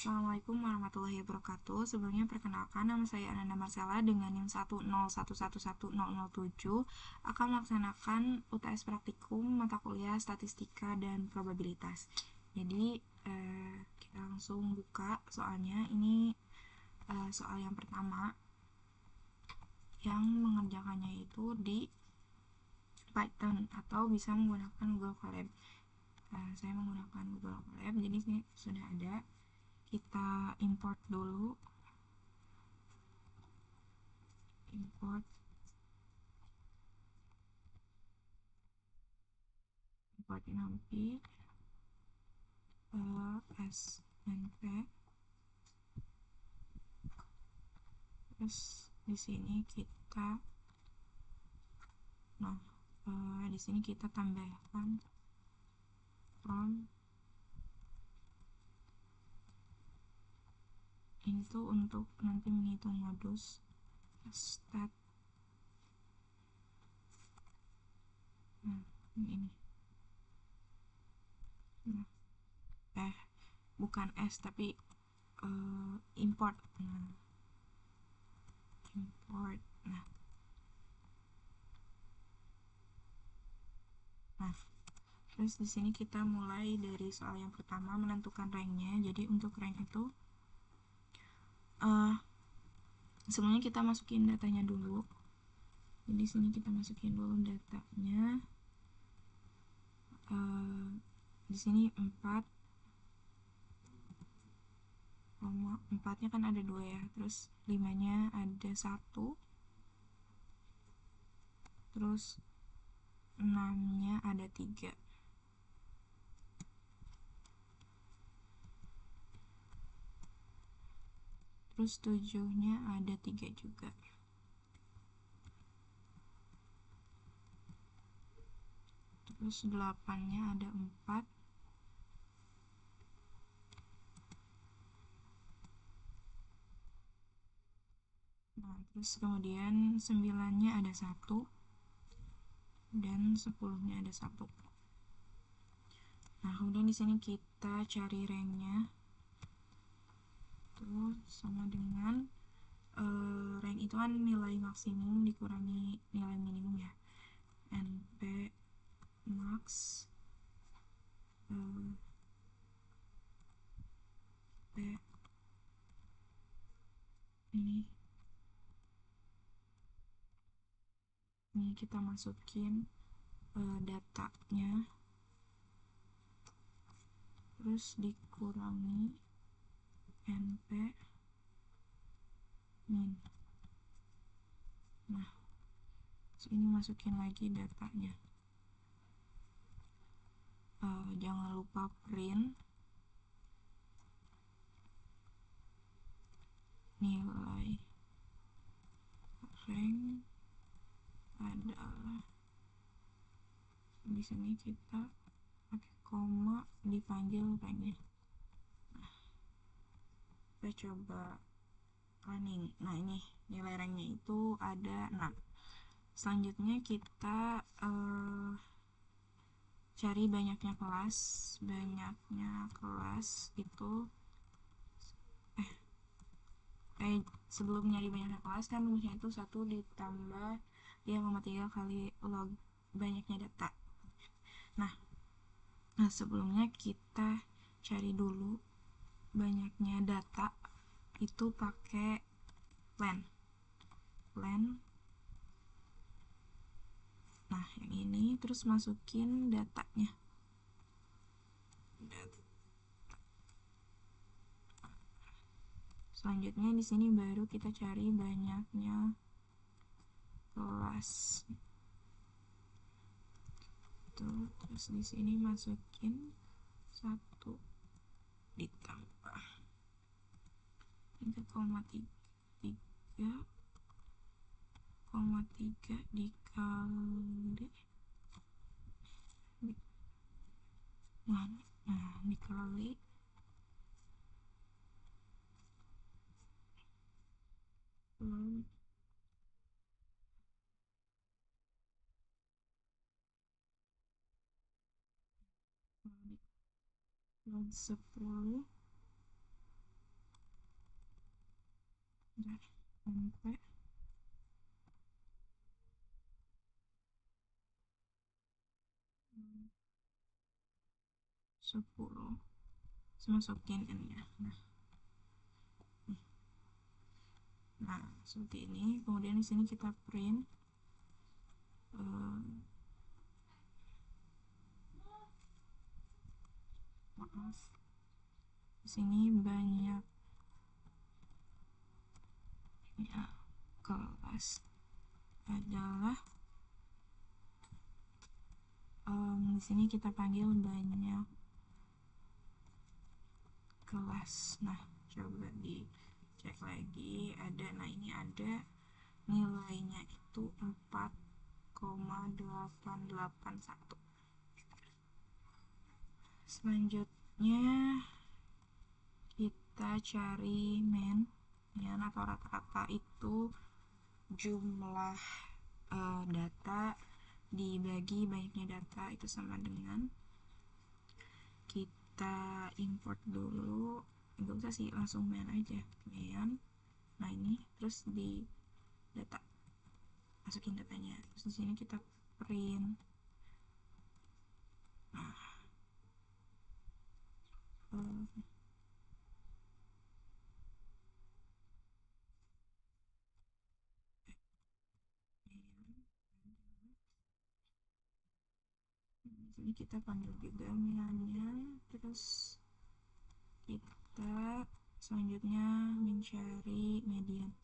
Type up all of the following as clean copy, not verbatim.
Assalamualaikum warahmatullahi wabarakatuh. Sebelumnya perkenalkan, nama saya Ananda Marcella dengan NIM 101111007 akan melaksanakan UTS praktikum mata kuliah statistika dan probabilitas. Jadi kita langsung buka soalnya. Ini soal yang pertama yang mengerjakannya itu di Python atau bisa menggunakan Google Colab. Saya menggunakan Google Colab, jadi ini sudah ada. Kita import dulu, import numpy snp, terus di sini kita di sini kita tambahkan from itu untuk nanti menghitung modus stat. Ini bukan s tapi import. Import. Terus di sini kita mulai dari soal yang pertama, menentukan ranknya. Jadi untuk rank itu sebelumnya kita masukin datanya dulu. Jadi di sini kita masukin dulu datanya. Di sini 4,4-nya kan ada 2 ya, terus 5-nya ada 1, terus 6-nya ada 3, terus 7-nya ada 3 juga, terus 8-nya ada 4, terus kemudian 9-nya ada 1, dan 10-nya ada 1. Kemudian di sini kita cari ranknya, itu sama dengan rank itu kan nilai maksimum dikurangi nilai minimum ya. NP max P ini kita masukin datanya, terus dikurangi NP min. Ini masukin lagi datanya. Jangan lupa print nilai rank adalah, di sini kita pakai koma dipanggil ranknya. Kita coba running. Ini nilai ranknya itu ada 6. Selanjutnya kita cari banyaknya kelas. Banyaknya kelas itu sebelum nyari banyaknya kelas kan rumusnya itu 1 ditambah 3,3 kali log banyaknya data. Sebelumnya kita cari dulu banyaknya data itu pakai len. Yang ini, terus masukin datanya. Selanjutnya di sini baru kita cari banyaknya kelas. Terus di sini masukin 1 ditambah 3,3 dikali dikali 10 sampai 10. Saya masukin n ya. Nah, seperti ini. Kemudian di sini kita print maaf, di sini banyak ya, kelas adalah di sini kita panggil banyak kelas. Nah, coba dicek lagi, ada, nah ini ada nilainya itu 4,881. Selanjutnya kita cari mean atau rata-rata, itu jumlah data dibagi banyaknya data, itu sama dengan kita import dulu, nggak usah sih, langsung main aja, main. Nah ini terus di data, masukin datanya, terus di sini kita print. Nah, di sini kita panggil juga mainnya, terus kita selanjutnya mencari median.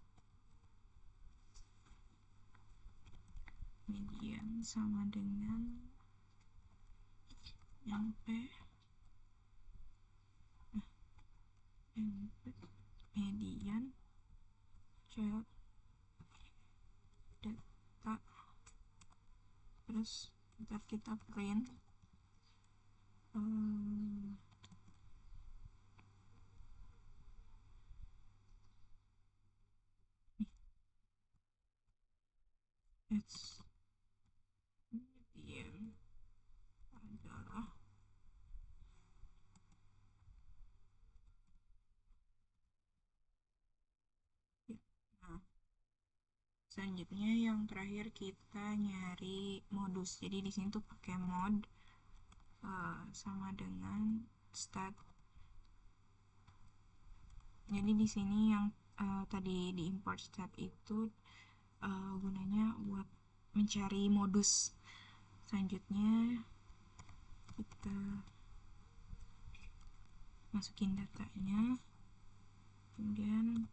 Median sama dengan NP median cek data, terus ntar kita print it's median adalah ya. Nah, selanjutnya yang terakhir kita nyari modus. Jadi di sini tuh pakai mod sama dengan stat. Jadi di sini yang tadi di import stat itu gunanya buat mencari modus. Selanjutnya kita masukin datanya, kemudian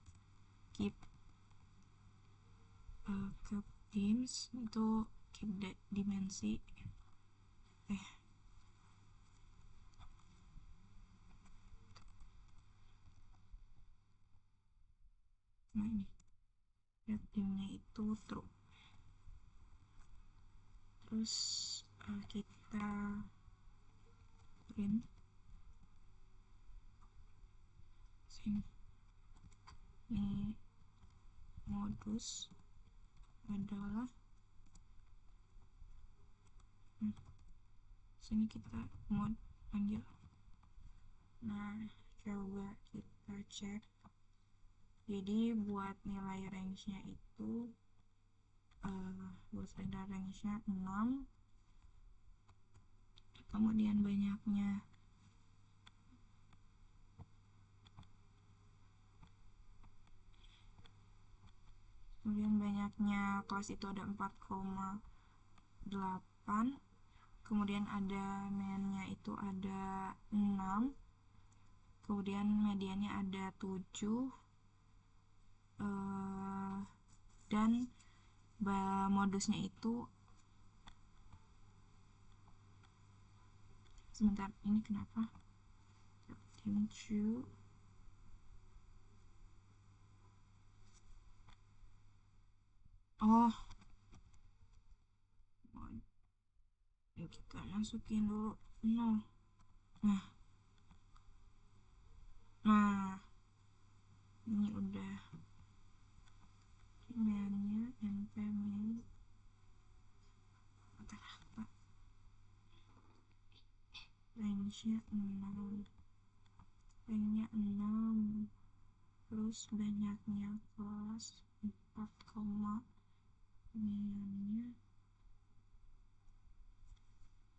keep dims, itu keep dimensi nah ini dimnya itu true. Terus kita print sini, ini modus adalah sini kita mod panggil. Nah, coba kita cek. Jadi buat nilai range-nya itu buat range-nya 6, kemudian banyaknya kelas itu ada 4,8, kemudian ada main-nya itu ada 6, kemudian mediannya ada 7, dan modusnya itu sebentar, ini kenapa oh, yuk kita masukin dulu 0. Nah ini udah mainnya np main rata-rata range-nya 6, range-nya 6, terus terus banyaknya kelas 4, nilainya.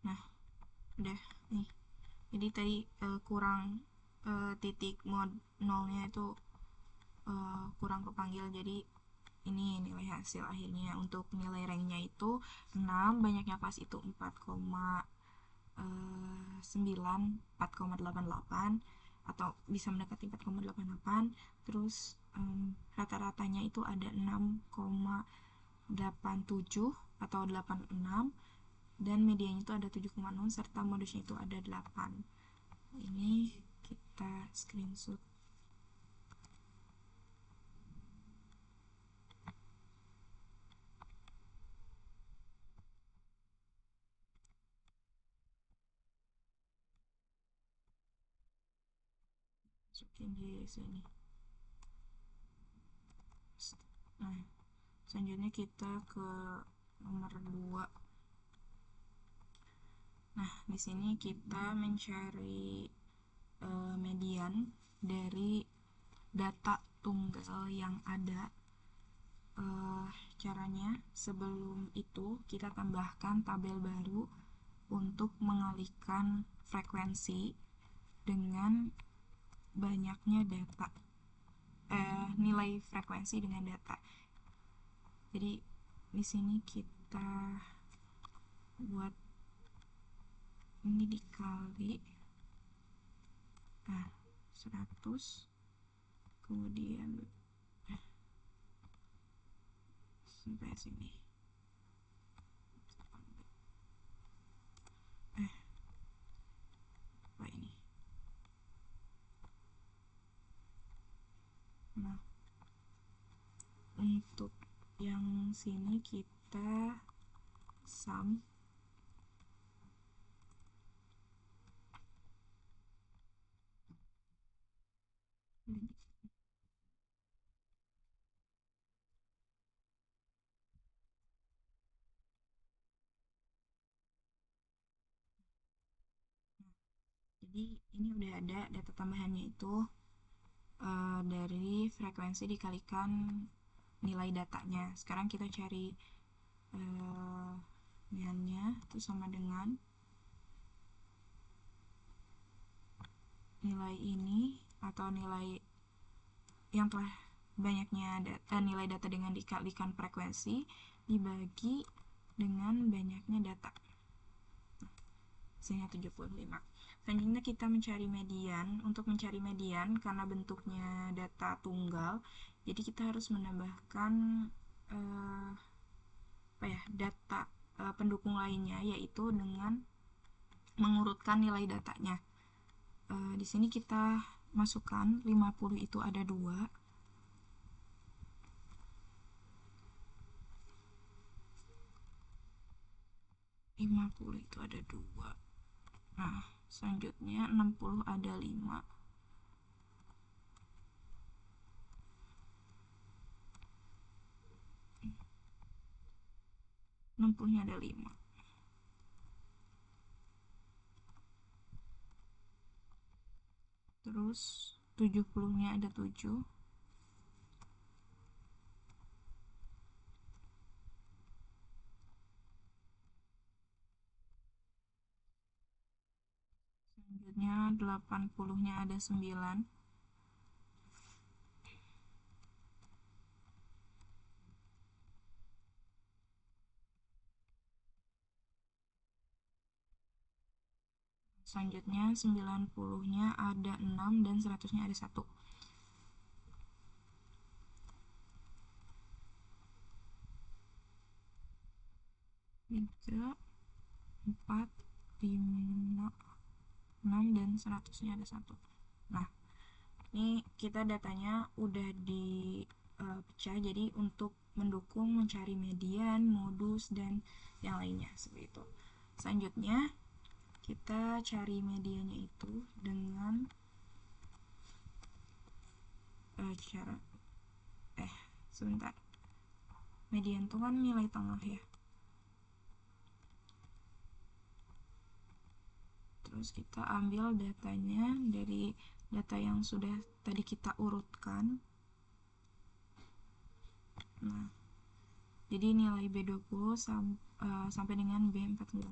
Nah, udah nih. Jadi tadi kurang titik mod nolnya itu kurang kepanggil, jadi ini nilai hasil akhirnya. Untuk nilai ranknya itu 6, banyaknya kelas itu 4,9, 4,88 atau bisa mendekati 4,88. Terus rata-ratanya itu ada 6,87 atau 86, dan medianya itu ada 7,0 serta modusnya itu ada 8. Ini kita screenshot. Masukin di sini. Nah, selanjutnya kita ke nomor 2. Nah, di sini kita mencari median dari data tunggal yang ada. Caranya, sebelum itu kita tambahkan tabel baru untuk mengalihkan frekuensi dengan banyaknya data, nilai frekuensi dengan data. Jadi di sini kita buat ini dikali 100, kemudian sampai sini. Apa ini? Nah, untuk yang sini kita sum jadi ini udah ada data tambahannya itu dari frekuensi dikalikan nilai datanya. Sekarang kita cari nilainya itu sama dengan nilai ini atau nilai yang telah banyaknya nilai data dengan dikalikan frekuensi dibagi dengan banyaknya data. Hasilnya 75. Selanjutnya kita mencari median. Untuk mencari median, karena bentuknya data tunggal, jadi kita harus menambahkan data pendukung lainnya, yaitu dengan mengurutkan nilai datanya. Di sini kita masukkan 50 itu ada 2, 50 itu ada 2. Nah, selanjutnya 60 ada 5. 60-nya ada 5. Terus 70-nya ada 7. Selanjutnya 80-nya ada 9. Selanjutnya 90-nya ada 6 dan 100-nya ada 1. 3, 4, 5, 6 dan 100-nya ada 1. Nah, ini kita datanya udah dipecah jadi untuk mendukung mencari median, modus, dan yang lainnya seperti itu. Selanjutnya kita cari mediannya itu dengan sebentar, median itu kan nilai tengah ya. Terus kita ambil datanya dari data yang sudah tadi kita urutkan. Nah, jadi nilai B20 sampai dengan B49.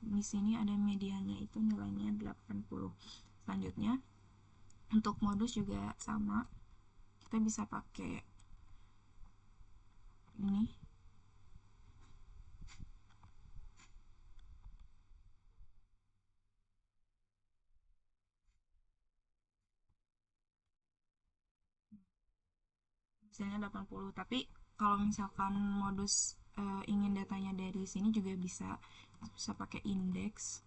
Di sini ada mediannya itu nilainya 80. Selanjutnya, untuk modus juga sama. Kita bisa pakai ini. Hasilnya 80. Tapi kalau misalkan modus ingin datanya dari sini juga bisa pakai indeks.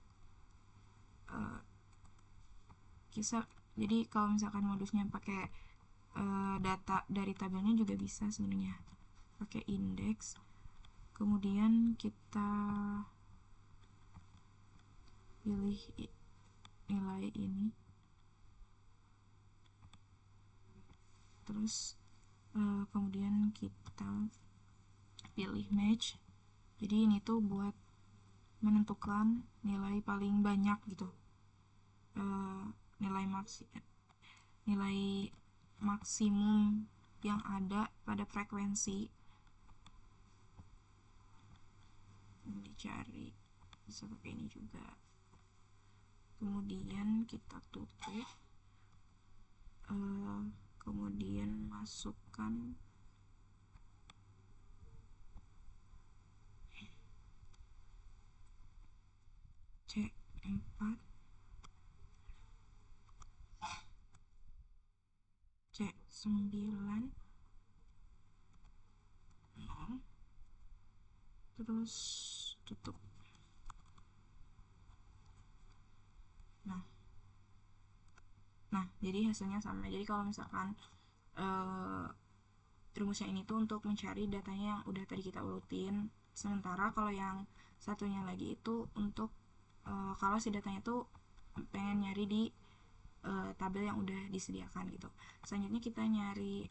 Bisa. Jadi kalau misalkan modusnya pakai data dari tabelnya juga bisa sebenarnya. Pakai indeks. Kemudian kita pilih nilai ini. Terus kemudian kita pilih match. Jadi ini tuh buat menentukan nilai paling banyak gitu. Nilai maksimum yang ada pada frekuensi. Dicari, bisa pakai ini juga. Kemudian kita tutup, kemudian masukkan C4, C9, 0, terus tutup. Nah, jadi hasilnya sama. Jadi kalau misalkan rumusnya ini tuh untuk mencari datanya yang udah tadi kita urutin. Sementara kalau yang satunya lagi itu untuk kalau si datanya tuh pengen nyari di tabel yang udah disediakan gitu. Selanjutnya kita nyari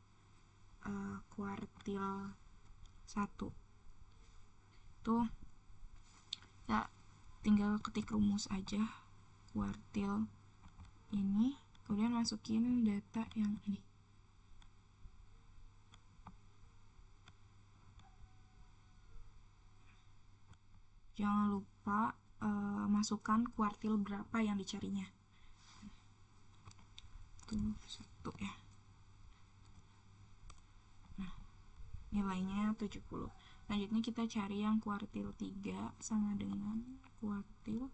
kuartil 1. Tuh ya tinggal ketik rumus aja kuartil ini, kemudian masukin data yang ini. Jangan lupa masukkan kuartil berapa yang dicarinya. Tuh 1 ya. Nah, nilainya 70. Selanjutnya kita cari yang kuartil 3 sama dengan kuartil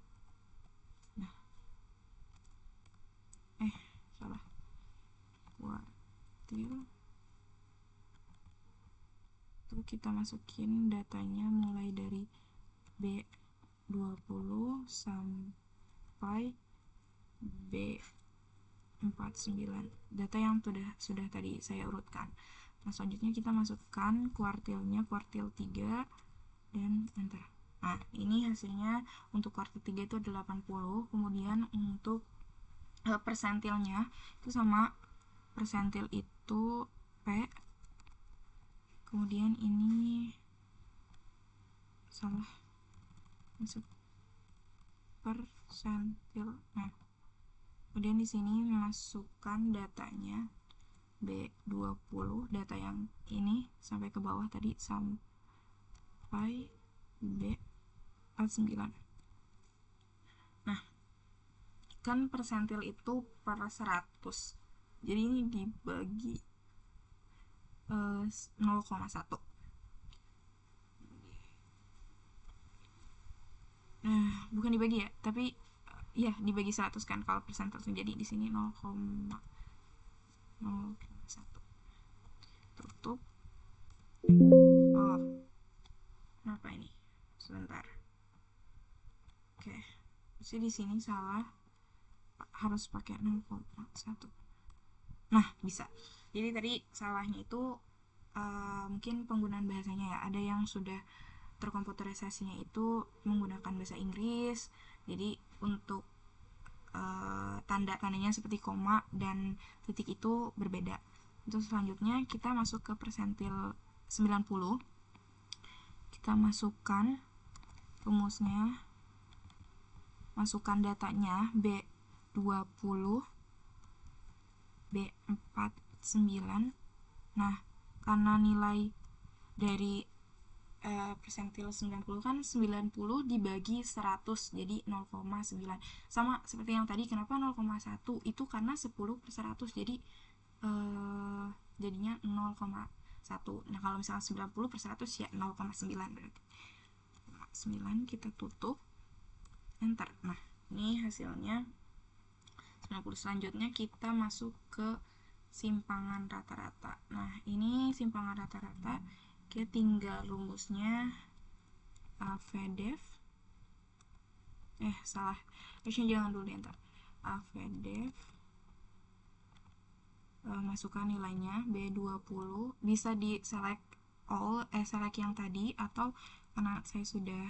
salah. Kuartil itu kita masukin datanya mulai dari B20 sampai B49, data yang sudah tadi saya urutkan. Nah, selanjutnya kita masukkan kuartilnya, kuartil 3 dan enter. Nah, ini hasilnya untuk kuartil 3 itu 80. Kemudian untuk persentilnya itu sama, persentil itu P. Kemudian ini salah, masuk persentil. Nah, kemudian di sini masukkan datanya B20, data yang ini sampai ke bawah tadi sampai B49. Nah, kan persentil itu per 100. Jadi ini dibagi 0,1. Bukan dibagi ya, tapi ya dibagi 100 kan kalau persentase. Jadi di sini 0,1. Tutup. Oh, kenapa ini? Sebentar. Oke, jadi di sini salah, harus pakai 0,1. Nah, bisa. Jadi tadi salahnya itu mungkin penggunaan bahasanya ya. Ada yang sudah terkomputerisasinya itu menggunakan bahasa Inggris. Jadi untuk tanda-tandanya seperti koma dan titik itu berbeda. Untuk selanjutnya kita masuk ke persentil 90. Kita masukkan rumusnya, masukkan datanya B20, B49. Nah, karena nilai dari persentil 90 kan 90 dibagi 100 jadi 0,9. Sama seperti yang tadi, kenapa 0,1 itu karena 10 per 100 jadi jadinya 0,1. Nah kalau misalnya 90 per 100 ya 0,9 berarti 9. Kita tutup, enter. Nah ini hasilnya 90. Selanjutnya kita masuk ke simpangan rata-rata. Nah ini simpangan rata-rata, kita tinggal rumusnya AVDEF salah, harusnya jangan dulu enter. AVDEF masukkan nilainya B20, bisa di select all, select yang tadi, atau karena saya sudah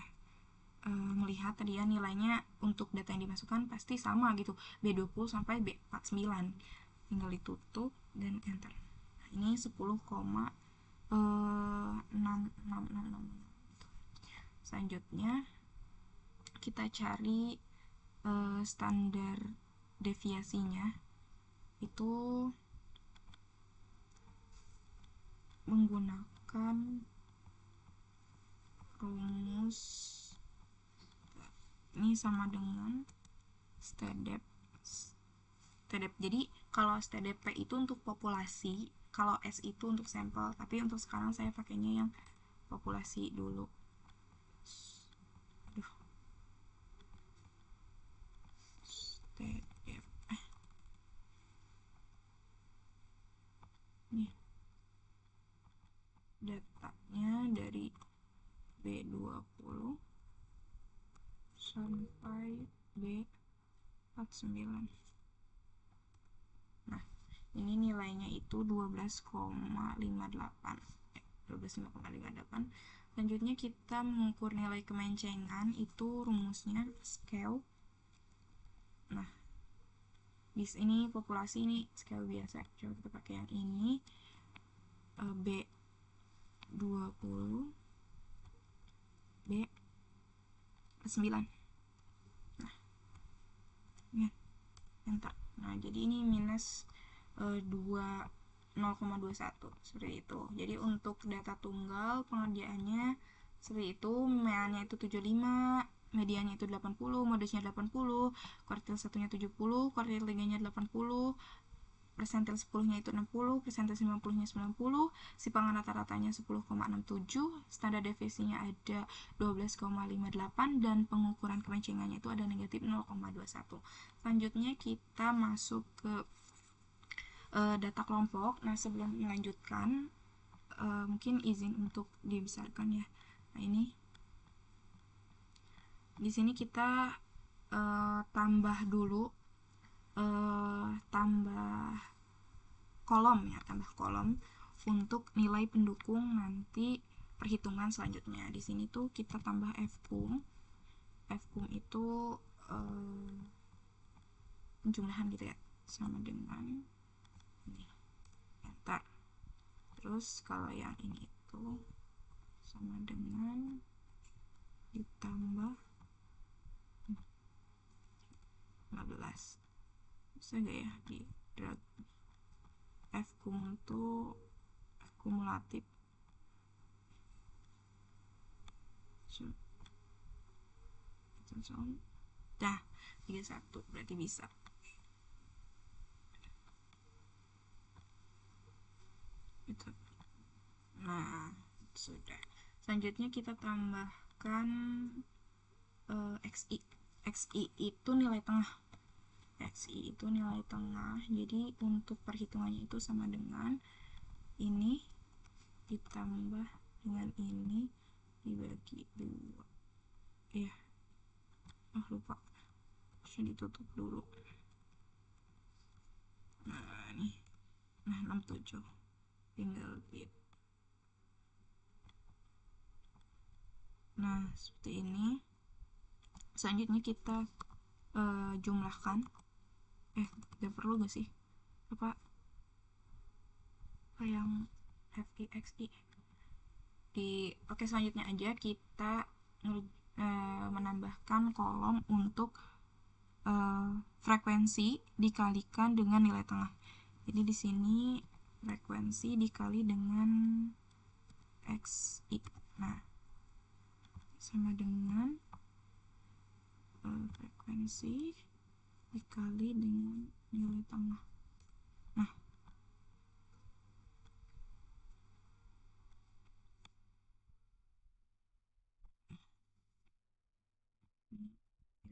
melihat tadi ya nilainya untuk data yang dimasukkan pasti sama gitu, B20 sampai B49, tinggal ditutup dan enter. Nah, ini 10,666. Selanjutnya kita cari standar deviasinya, itu menggunakan rumus ini sama dengan STDEP. Jadi kalau STDP itu untuk populasi, kalau S itu untuk sampel, tapi untuk sekarang saya pakainya yang populasi dulu. STDP. Nih. Datanya dari B20 sampai B49. Nah, ini nilainya itu 12,58. 12,58. Selanjutnya kita mengukur nilai kemencengan, itu rumusnya scale. Nah, bis ini populasi, ini scale biasa. Coba kita pakai yang ini. B20 B9. Nah, ya, enter. Nah, jadi ini minus 0,21 seperti itu. Jadi untuk data tunggal pengerjaannya seperti itu. MA-nya itu 75, mediannya itu 80, modusnya 80, kuartil 1-nya 70, kuartil 3-nya 80, persentil 10-nya itu 60, persentil 90-nya 90, simpangan rata-ratanya 10,67, standar deviasinya ada 12,58, dan pengukuran kemencengannya itu ada negatif 0,21. Selanjutnya kita masuk ke data kelompok. Nah sebelum melanjutkan, mungkin izin untuk dibesarkan ya. Nah ini di sini kita tambah dulu, tambah kolom ya, tambah kolom untuk nilai pendukung nanti perhitungan selanjutnya. Di sini tuh kita tambah fkum. Fkum itu penjumlahan gitu ya, sama dengan ini, enter. Terus kalau yang ini itu sama dengan ditambah 15. Bisa gak ya di drag fkum itu kumulatif. Nah 31 berarti bisa. Itu. Nah sudah. Selanjutnya kita tambahkan xi. Xi itu nilai tengah. Xi itu nilai tengah. Jadi untuk perhitungannya itu sama dengan ini ditambah dengan ini dibagi 2. Ya. Lupa. Harusnya ditutup dulu. Nah, ini. Nah, 67. Tinggal gitu. Nah, seperti ini. Selanjutnya kita jumlahkan. Udah perlu gak sih? Apa yang FIXI? Oke, selanjutnya aja kita menambahkan kolom untuk frekuensi dikalikan dengan nilai tengah. Jadi di sini frekuensi dikali dengan XI. Nah, sama dengan frekuensi dikali dengan nilai tengah. Nah,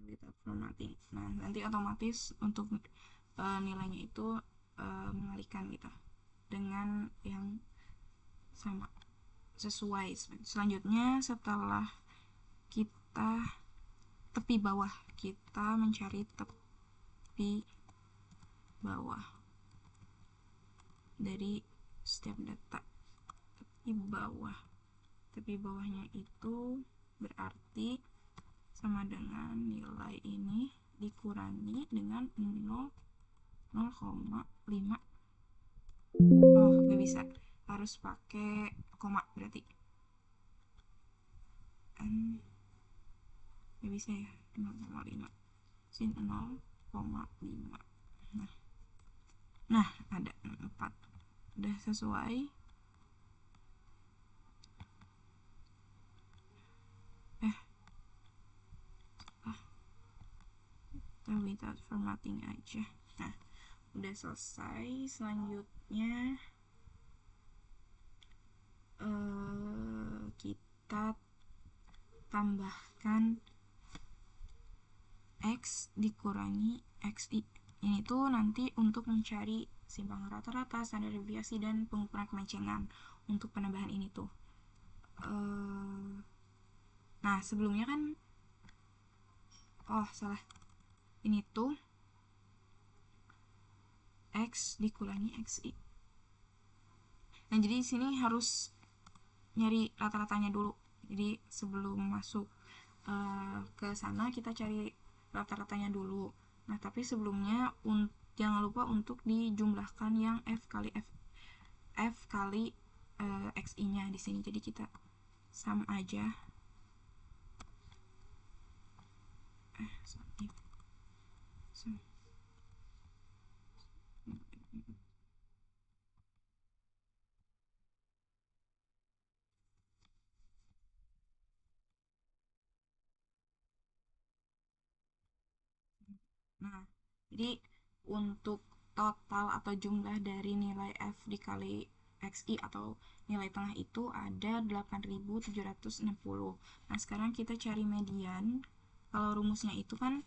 without formatting. Nah, nanti otomatis untuk nilainya itu mengalihkan gitu dengan yang sama sesuai. Selanjutnya setelah kita tepi bawah, kita mencari tepi bawah dari setiap data. Tepi bawahnya itu berarti sama dengan nilai ini dikurangi dengan 0,5. Oh, gak bisa, harus pakai koma berarti. Gak bisa ya, 0,5 sin 0,5. Nah, ada 4. Udah sesuai. Without formatting aja. Nah, udah selesai. Selanjutnya kita tambahkan X dikurangi XI. Ini tuh nanti untuk mencari simpangan rata-rata, standar deviasi, dan pengukuran kemencengan untuk penambahan ini tuh. Nah, sebelumnya kan salah. Ini tuh X dikurangi XI. Nah, jadi di sini harus nyari rata-ratanya dulu. Jadi sebelum masuk ke sana kita cari rata-ratanya dulu. Nah, tapi sebelumnya jangan lupa untuk dijumlahkan yang F kali XI-nya di sini. Jadi kita sum aja. Nah, jadi untuk total atau jumlah dari nilai F dikali XI atau nilai tengah itu ada 8.760. Nah, sekarang kita cari median. Kalau rumusnya itu kan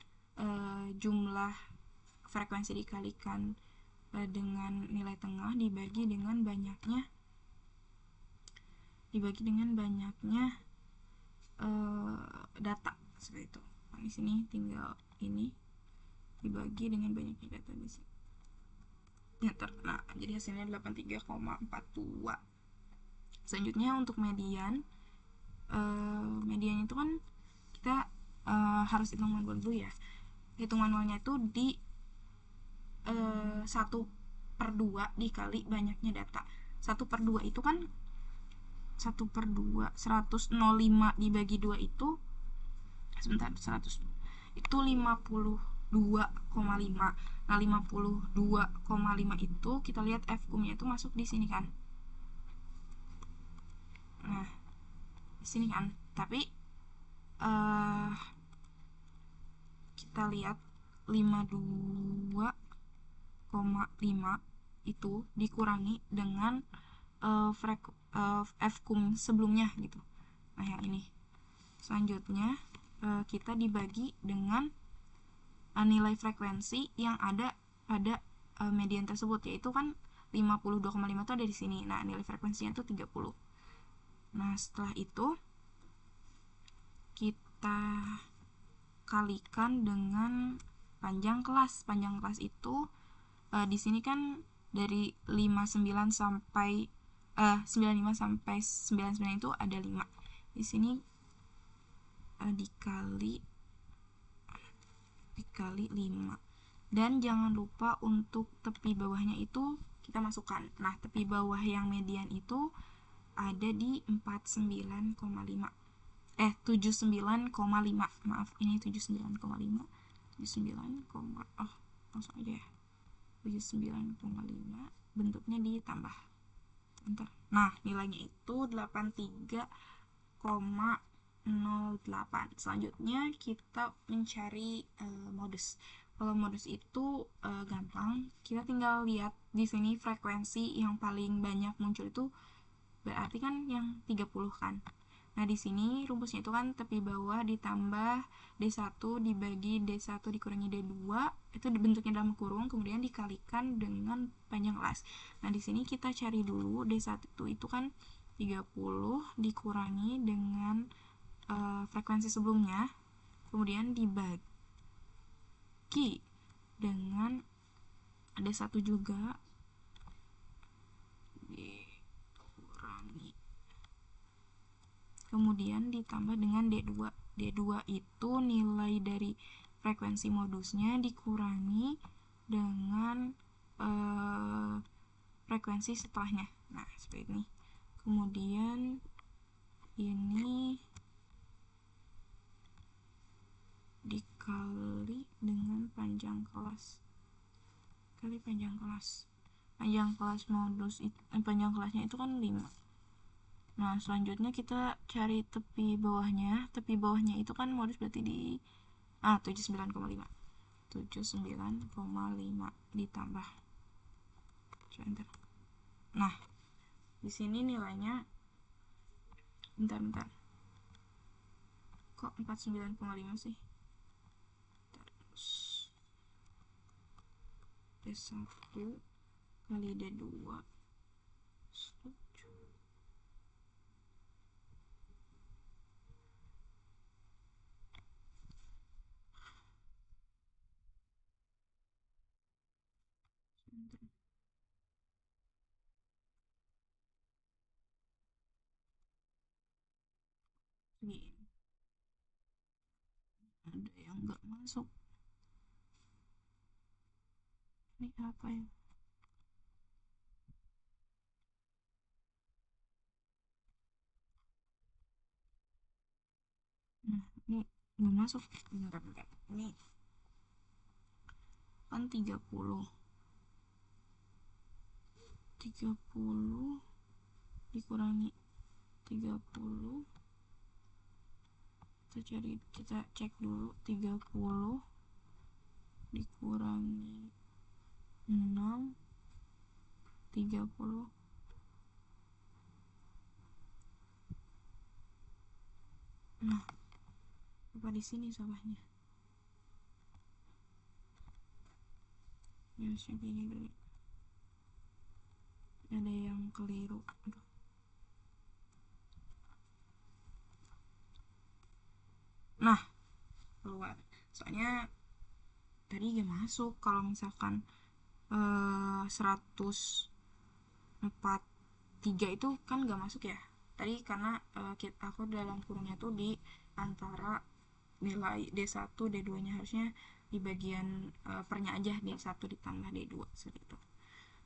jumlah frekuensi dikalikan dengan nilai tengah dibagi dengan banyaknya data seperti itu. Nah, di sini tinggal ini dibagi dengan banyaknya data di sini. Nah, jadi hasilnya 83,42. Selanjutnya untuk median, median itu kan kita harus hitung manual dulu ya. Hitung manualnya itu di 1/2 dikali banyaknya data. 1/2 itu kan 1/2 105 dibagi 2 itu sebentar, 100 itu 52,5. Nah, 52,5 itu kita lihat F-kum-nya itu masuk di sini kan. Nah, di sini kan. Tapi kita lihat 52,5 itu dikurangi dengan F-kum sebelumnya gitu. Nah, yang ini. Selanjutnya kita dibagi dengan nilai frekuensi yang ada pada median tersebut, yaitu kan 52,5 itu ada di sini. Nah, nilai frekuensinya itu 30. Nah, setelah itu kita kalikan dengan panjang kelas. Panjang kelas itu di sini kan dari 59 sampai 95 sampai 99 itu ada 5. Di sini dikali 5. Dan jangan lupa untuk tepi bawahnya itu kita masukkan. Nah, tepi bawah yang median itu ada di 79,5. 79,5. Maaf, ini 79,5. 79, langsung aja ya. 79,5 bentuknya selanjutnya ditambah. Bentar. Nah, nilainya itu 83,08. Selanjutnya kita mencari modus. Kalau modus itu gampang, kita tinggal lihat di sini frekuensi yang paling banyak muncul itu berarti kan yang 30 kan. Nah, di sini rumusnya itu kan tepi bawah ditambah D1 dibagi D1 dikurangi D2, itu bentuknya dalam kurung, kemudian dikalikan dengan panjang kelas. Nah, di sini kita cari dulu D1 itu kan 30 dikurangi dengan frekuensi sebelumnya, kemudian dibagi dengan D1 juga dikurangi, kemudian ditambah dengan D2. D2 itu nilai dari frekuensi modusnya dikurangi dengan frekuensi setelahnya. Nah, seperti ini. Kemudian ini dikali dengan panjang kelas. Kali panjang kelas. Panjang kelas modus panjang kelasnya itu kan 5. Nah, selanjutnya kita cari tepi bawahnya. Tepi bawahnya itu kan modus berarti di 79,5. 79,5 ditambah. Sebentar. Nah, di sini nilainya bentar. Kok 49,5 sih? Terus D1 kali D2 setuju. Ini ada yang nggak masuk. Ini apa ya? Nah, ini nggak masuk. Bentar. Ini kan 30 dikurangi 30, kita cek dulu. 30 dikurangi 6, 30. Nah, apa di sini salahnya? Ya, segini dulu. Ada yang keliru. Aduh. Nah, keluar. Soalnya tadi gak masuk. Kalau misalkan 143 itu kan gak masuk ya. Tadi karena aku dalam kurungnya tuh di antara nilai D1 D2 nya, harusnya di bagian pernya aja D1 ditambah D2 seperti itu.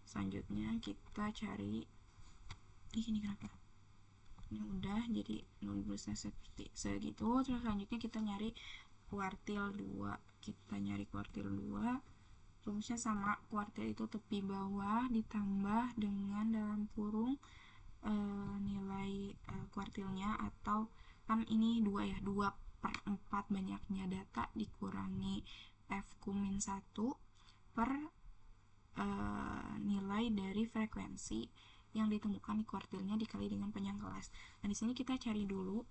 Selanjutnya kita cari ini kenapa ini udah jadi nulisnya seperti segitu. Terus selanjutnya kita nyari kuartil 2. Kita nyari kuartil 2, rumusnya sama. Kuartil itu tepi bawah ditambah dengan dalam kurung nilai kuartilnya, atau kan ini 2 ya, 2/4 banyaknya data dikurangi F-1 per nilai dari frekuensi yang ditemukan di kuartilnya dikali dengan panjang kelas. Nah, di sini kita cari dulu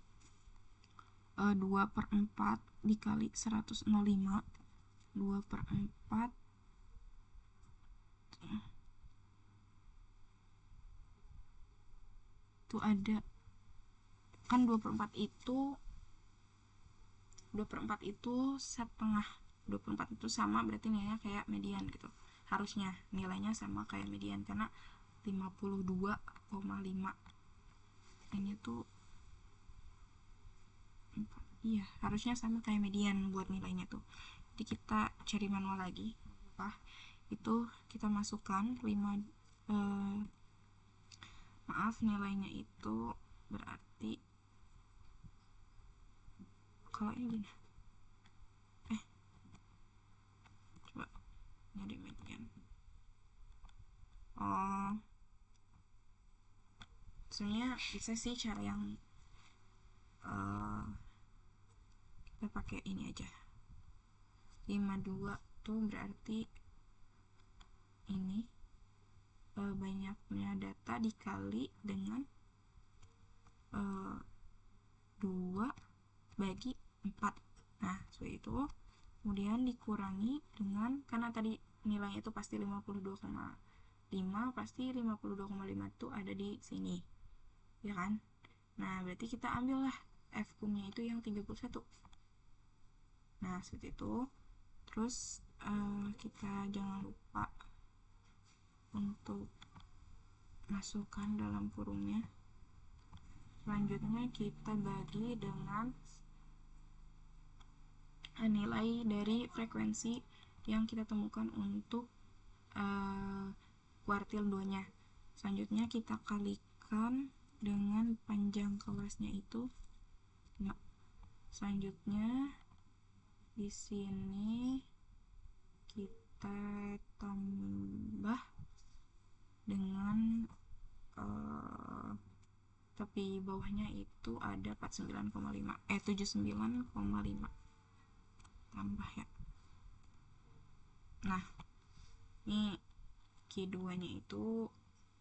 2/4 dikali 105. 2/4 tuh ada kan 2/4 itu setengah. 2/4 itu sama, berarti nilainya kayak median gitu. Harusnya nilainya sama kayak median karena 52,5. Ini tuh iya, harusnya sama kayak median buat nilainya tuh. Jadi kita cari manual lagi. Itu kita masukkan 5 nilainya itu berarti kalau ini gini. Coba nyari median. sebenarnya bisa sih cara yang kita pakai ini aja. 52 tuh berarti ini banyaknya data dikali dengan 2 bagi 4. Nah, seperti itu. Kemudian dikurangi dengan, karena tadi nilainya itu pasti 52,5, pasti 52,5 itu ada di sini, ya kan? Nah, berarti kita ambillah F kumnya itu yang 31. Nah, seperti itu. Terus kita jangan lupa untuk masukkan dalam kurungnya. Selanjutnya kita bagi dengan nilai dari frekuensi yang kita temukan untuk kuartil 2 nya. Selanjutnya kita kalikan dengan panjang kelasnya itu. Nah, selanjutnya di sini kita tambah dengan tapi bawahnya itu ada 49,5 79,5 tambah ya. Nah, ini Q2 nya itu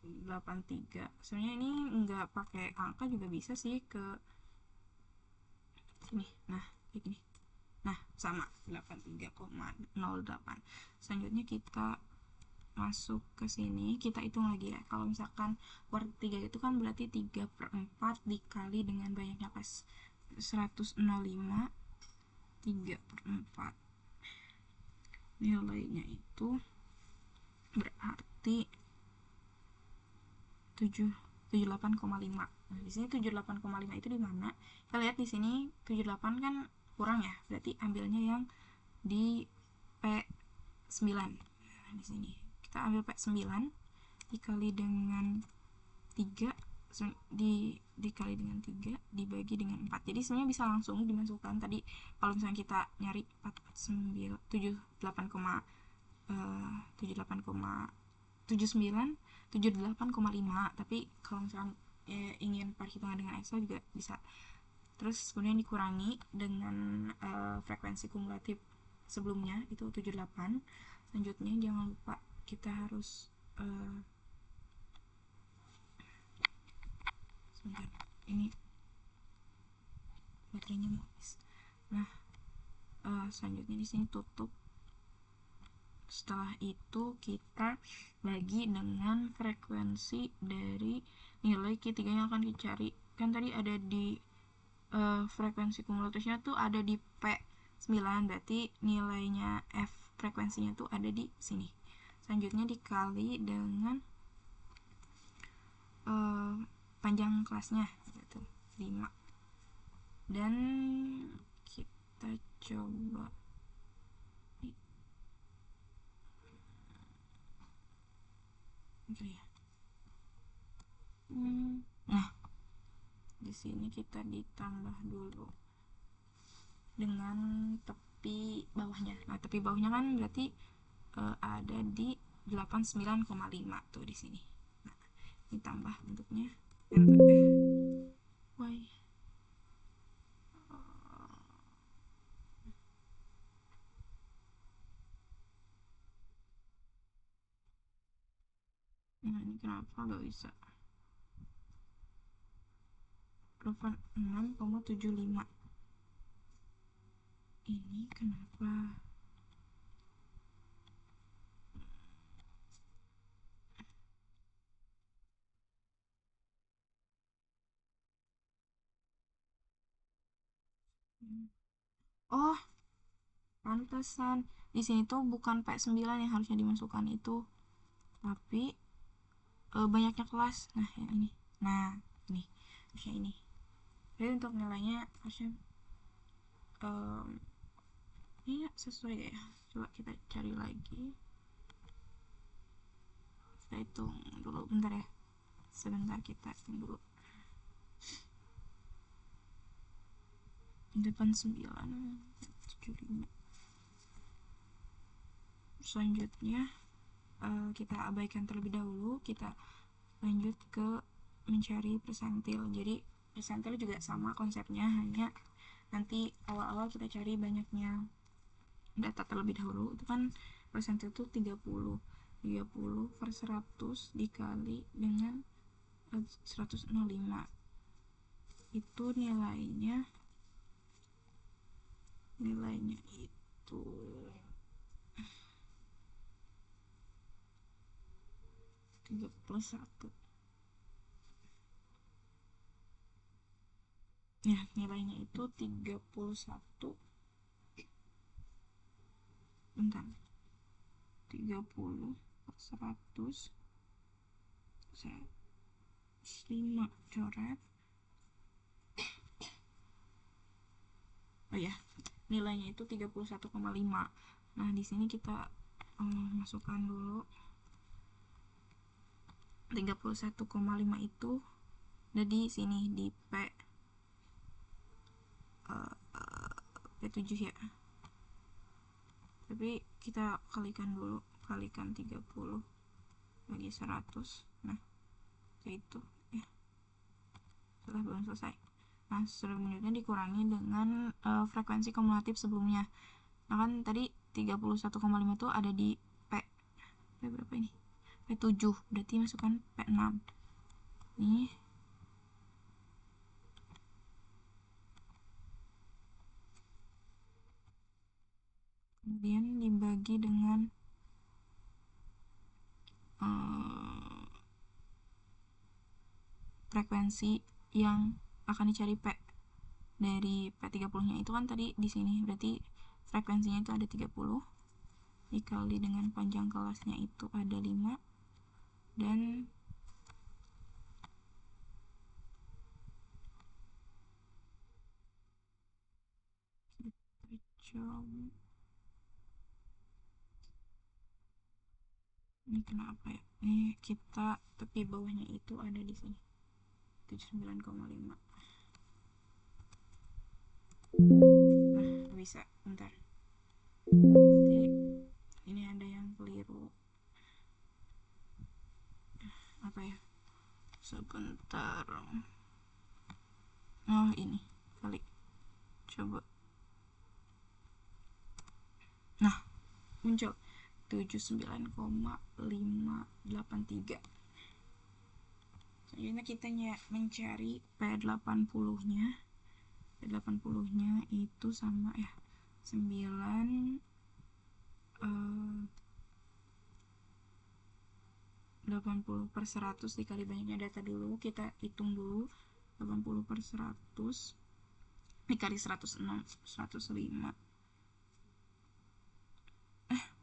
83. Sebenarnya ini nggak pakai angka juga bisa sih ke sini. Nah, kayak gini. Nah, sama 83,08. Selanjutnya kita masuk ke sini, kita hitung lagi ya. Kalau misalkan kuartil 3 itu kan berarti 3/4 dikali dengan banyaknya pas 105, 3/4. Nilainya itu berarti 78,5. Nah, di sini 78,5 itu di mana? Kita lihat di sini 78 kan kurang ya. Berarti ambilnya yang di P9. Nah, di sini kita ambil P9 dikali dengan 3 dikali dengan 3 dibagi dengan 4. Jadi sebenarnya bisa langsung dimasukkan tadi kalau misalnya kita nyari 78,5, tapi kalau misalnya ingin perhitungan dengan Excel juga bisa. Terus kemudian dikurangi dengan frekuensi kumulatif sebelumnya itu 78. Selanjutnya jangan lupa kita harus sebentar, ini baterainya mau habis. Nah, selanjutnya di sini tutup. Setelah itu kita bagi dengan frekuensi dari nilai Q3 yang akan dicari. Kan tadi ada di frekuensi kumulatifnya tuh ada di P9, berarti nilainya F frekuensinya tuh ada di sini. Selanjutnya dikali dengan panjang kelasnya yaitu 5. Dan kita coba nah, di sini kita ditambah dulu dengan tepi bawahnya. Nah, tepi bawahnya kan berarti ada di 89,5 tuh di sini. Nah, ditambah bentuknya why nah, ini kenapa gak bisa 86,75. Ini kenapa oh, pantesan di sini tuh bukan P9 yang harusnya dimasukkan itu, tapi banyaknya kelas. Nah, yang ini. Nah, ini harusnya ini. Jadi untuk nilainya harusnya ini sesuai ya. Coba kita cari lagi. Kita hitung dulu bentar ya. Sebentar kita hitung dulu. 89,75. Selanjutnya kita abaikan terlebih dahulu, kita lanjut ke mencari persentil. Jadi persentil juga sama konsepnya, hanya nanti awal-awal kita cari banyaknya data terlebih dahulu. Itu kan persentil itu 30 per 100 dikali dengan 105, itu nilainya itu 31. Ya, nilainya itu 31. Bentar. 30 per 100 5 coret. Oh ya, nilainya itu 31,5. Nah, di sini kita masukkan dulu 31,5 itu ada di sini di P7 ya. Tapi kita kalikan dulu, kalikan 30 bagi 100. Nah, itu ya. Sudah belum selesai. Nah, selanjutnya dikurangi dengan frekuensi kumulatif sebelumnya. Nah, kan tadi 31,5 itu ada di P berapa ini? P7, berarti masukkan P6. Ini kemudian dibagi dengan frekuensi yang akan dicari P dari P30 nya itu kan tadi di sini, berarti frekuensinya itu ada 30 dikali dengan panjang kelasnya itu ada 5, dan kita coba ini kenapa ya, ini kita tepi bawahnya itu ada di sini 79,5. Nah, bisa, bentar, jadi ini ada yang keliru. Apa ya, sebentar. Oh, ini kali, coba. Nah, muncul 79,583. Selanjutnya kita mencari P80 nya. P80 nya itu sama ya, 9 80 per 100 dikali banyaknya data dulu. Kita hitung dulu 80 per 100 dikali 106, 105.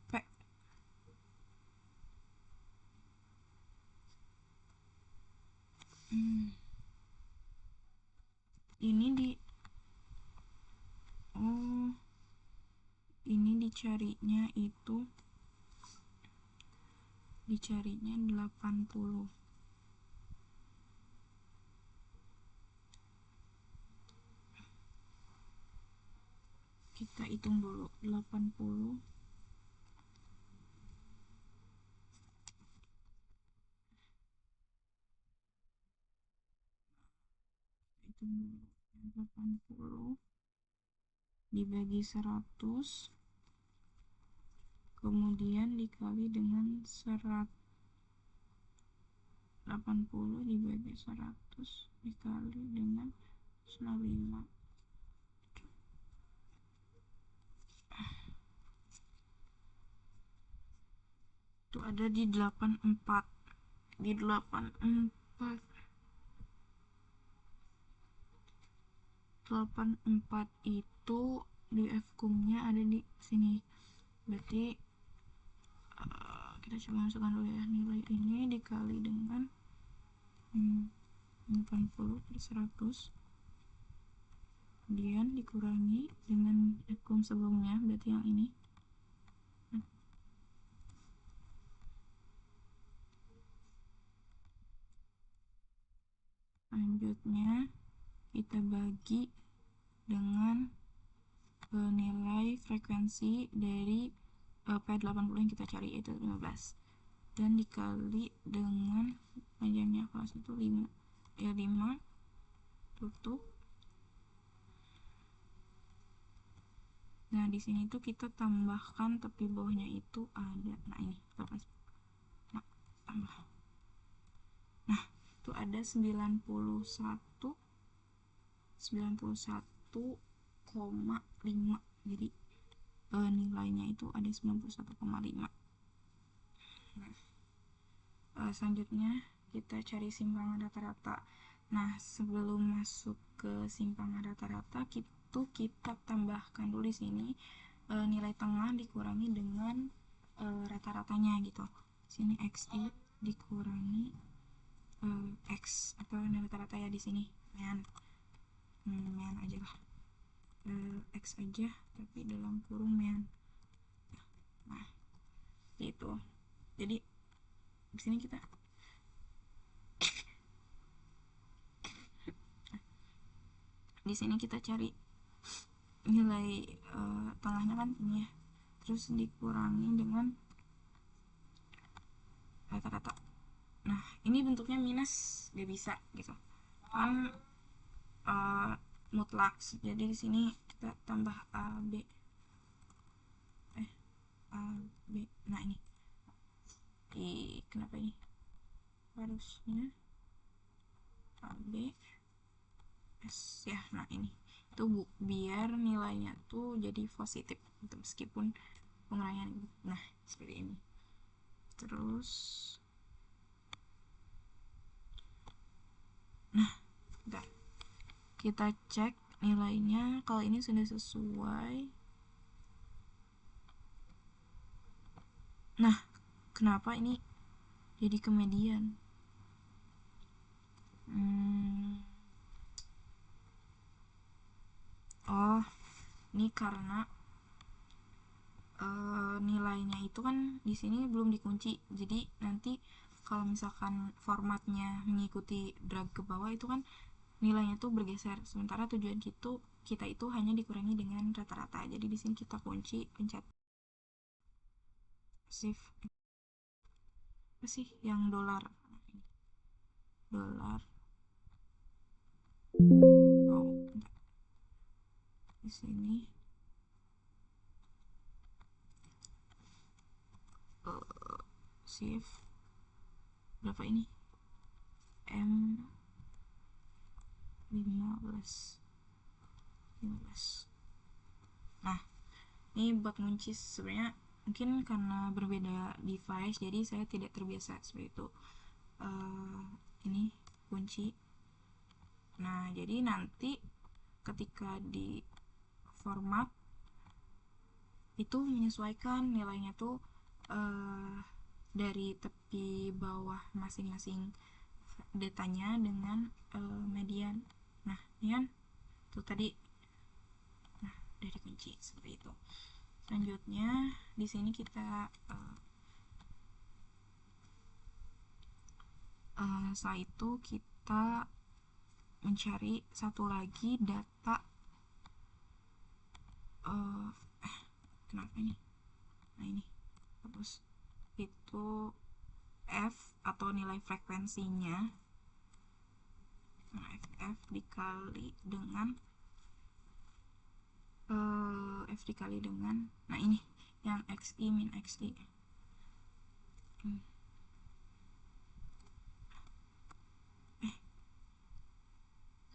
P ini ini dicarinya 80. Kita hitung dulu 80 80 dibagi 100 kemudian dikali dengan 80 dibagi 100 dikali dengan 95. Itu ada di 84. Di 84 itu di fkum-nya ada di sini. Berarti kita coba masukkan dulu ya, nilai ini dikali dengan 80 per 100 kemudian dikurangi dengan fkum sebelumnya, berarti yang ini. Selanjutnya kita bagi dengan nilai frekuensi dari P80 yang kita cari, yaitu 15, dan dikali dengan panjangnya kelas itu 5. ya 5, tutup. Nah, di sini tuh kita tambahkan tepi bawahnya itu ada. Nah, ini 8. Nah, tambah. Nah, itu ada 91,5. Jadi nilainya itu ada 91,5. Selanjutnya kita cari simpangan rata-rata. Nah, sebelum masuk ke simpangan rata-rata, kita tambahkan dulu di sini nilai tengah dikurangi dengan rata-ratanya gitu. Sini XI dikurangi X atau nilai rata-rata ya di sini. Men aja lah. X aja tapi dalam kurung men. Nah, gitu. Jadi di sini kita cari nilai tengahnya kan ini ya, terus dikurangi dengan rata-rata. Nah, ini bentuknya minus gak bisa gitu kan, mutlak. Jadi di sini kita tambah A B. Nah, ini kenapa ini harusnya A B S ya. Nah, ini itu biar nilainya tuh jadi positif gitu, meskipun pengurangan. Nah, seperti ini. Terus bentar, kita cek nilainya kalau ini sudah sesuai. Nah, kenapa ini jadi kemedian? Oh, ini karena nilainya itu kan di sini belum dikunci. Jadi nanti kalau misalkan formatnya mengikuti drag ke bawah itu kan nilainya tuh bergeser. Sementara tujuan kita itu hanya dikurangi dengan rata-rata. Jadi di sini kita kunci, pencet shift. Apa sih yang dolar? Oh, di sini shift berapa ini? M 15. Nah, ini buat ngunci sebenarnya mungkin karena berbeda device jadi saya tidak terbiasa seperti itu. Ini kunci. Nah, jadi nanti ketika di format itu menyesuaikan nilainya tuh dari tepi bawah masing-masing datanya dengan median. Nah, ini kan tuh tadi. Nah, udah dikunci seperti itu. Selanjutnya di sini kita setelah itu kita mencari satu lagi data. Kenapa ini? Nah, ini terus itu F atau nilai frekuensinya. Nah, F dikali dengan nah ini yang XI min XI.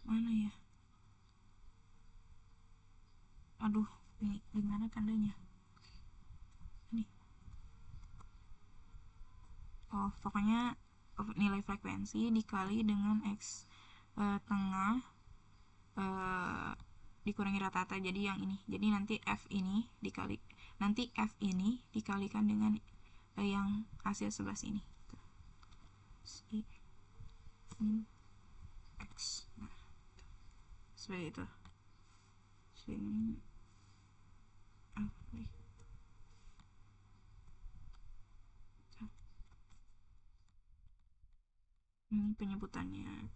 Mana ya? Aduh, ini gimana tandanya? Ini. Oh, pokoknya nilai frekuensi dikali dengan X tengah dikurangi rata-rata, jadi yang ini. Jadi nanti F ini dikalikan dengan yang hasil sebelah sini. Si min X. Nah, seperti itu. Sini ini penyebutannya.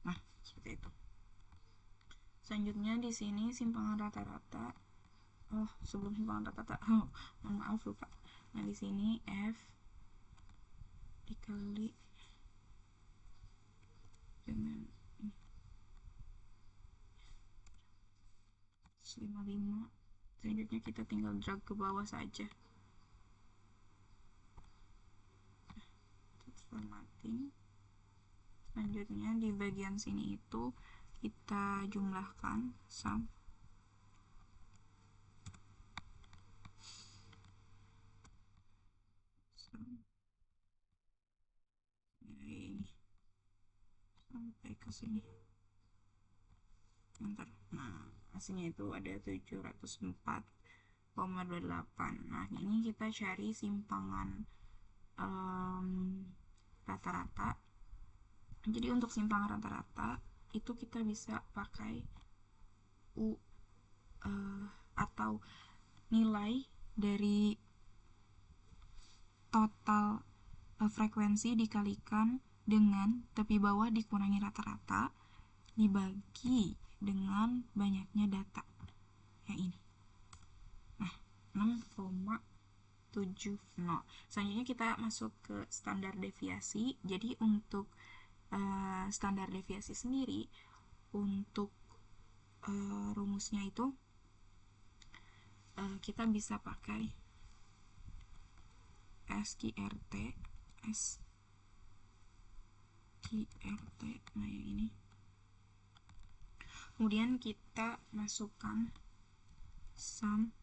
Nah, seperti itu. Selanjutnya di sini simpangan rata-rata oh sebelum simpangan rata-rata mohon maaf lupa. Nah di sini F dikali dengan 55. Selanjutnya kita tinggal drag ke bawah saja, formatting. Selanjutnya di bagian sini itu kita jumlahkan sum ini sampai ke sini. Bentar. Nah, hasilnya itu ada 704,28. Nah, ini kita cari simpangan rata-rata. Jadi untuk simpangan rata-rata itu kita bisa pakai U atau nilai dari total frekuensi dikalikan dengan tepi bawah dikurangi rata-rata dibagi dengan banyaknya data yang ini. Nah, 6,70. Selanjutnya kita masuk ke standar deviasi. Jadi untuk standar deviasi sendiri untuk rumusnya itu kita bisa pakai SQRT nah yang ini. Kemudian kita masukkan sum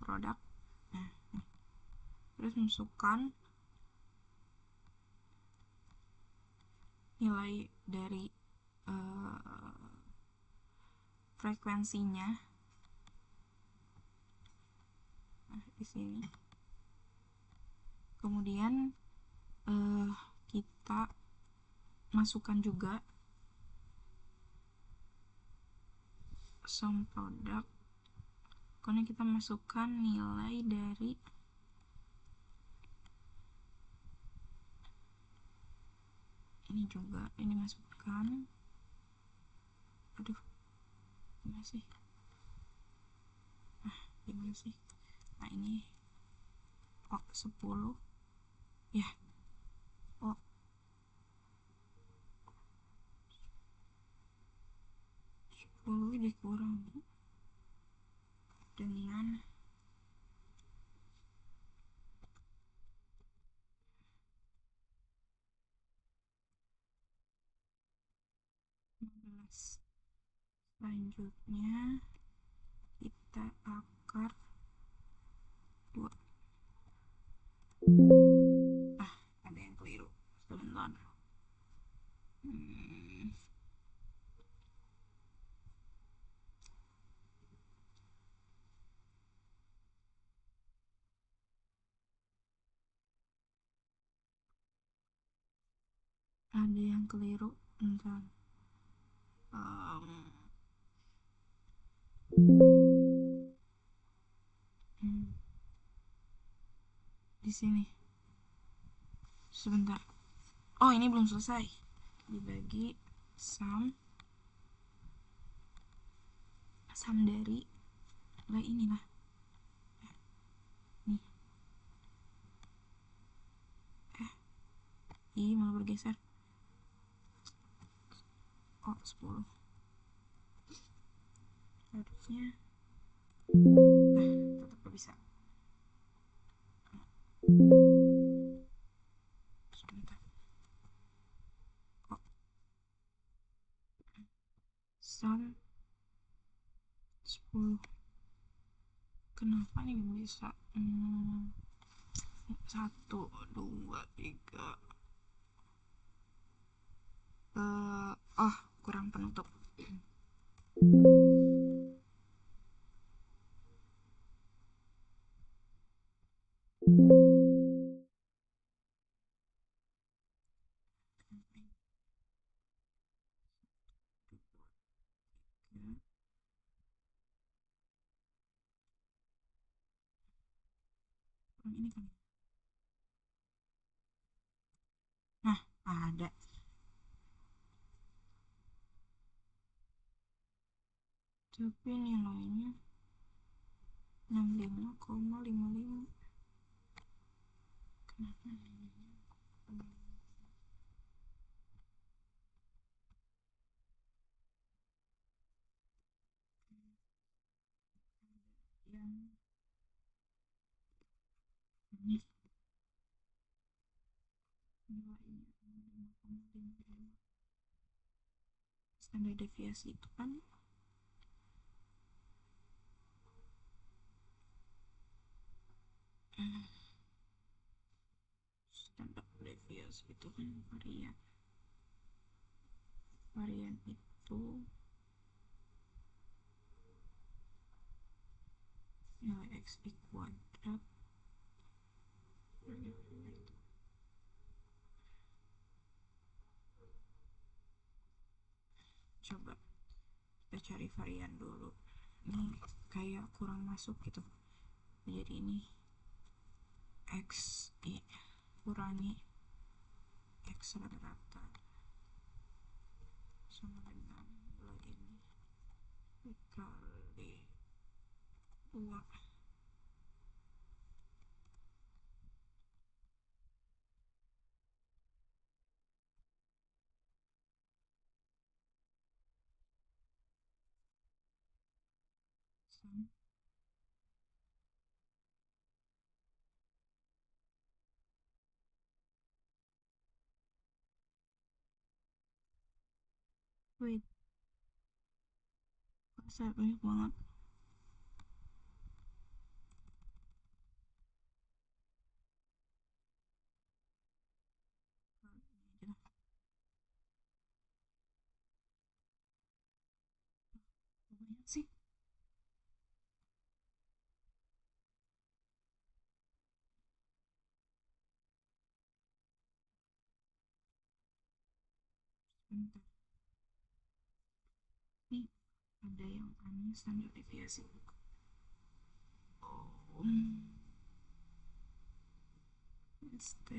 produk, nah, terus masukkan nilai dari frekuensinya, nah di sini. Kemudian kita masukkan juga sum produk, karena kita masukkan nilai dari ini juga, ini masukkan, aduh gimana sih, gimana sih, nah ini 10 ya, 10 dikurangi dengan selanjutnya kita akar 2. Ada yang keliru sebentar. Ada yang keliru, bentar. Di sini sebentar, oh ini belum selesai, dibagi sum dari inilah nih, malah bergeser, 10 harusnya, tetap gak bisa. Sebentar, sum 10, kenapa nih bisa 1, 2, 3, kurang penutup. Ini kan, nah ada, tapi nilainya 65,55. Kenapa yang ini nilainya 5,55? Standar deviasi itu kan standar deviasi itu kan varian itu nilai xi kuadrat coba kita cari varian dulu. Ini kayak kurang masuk gitu, jadi ini xi kurangi x rata-rata sama dengan nilai ini dikali 2 sama. Wait, masa banyak banget. Ini aja lah. Banyak sih. Bentar. Nih, ada yang aneh standar deviasi. Oh, ST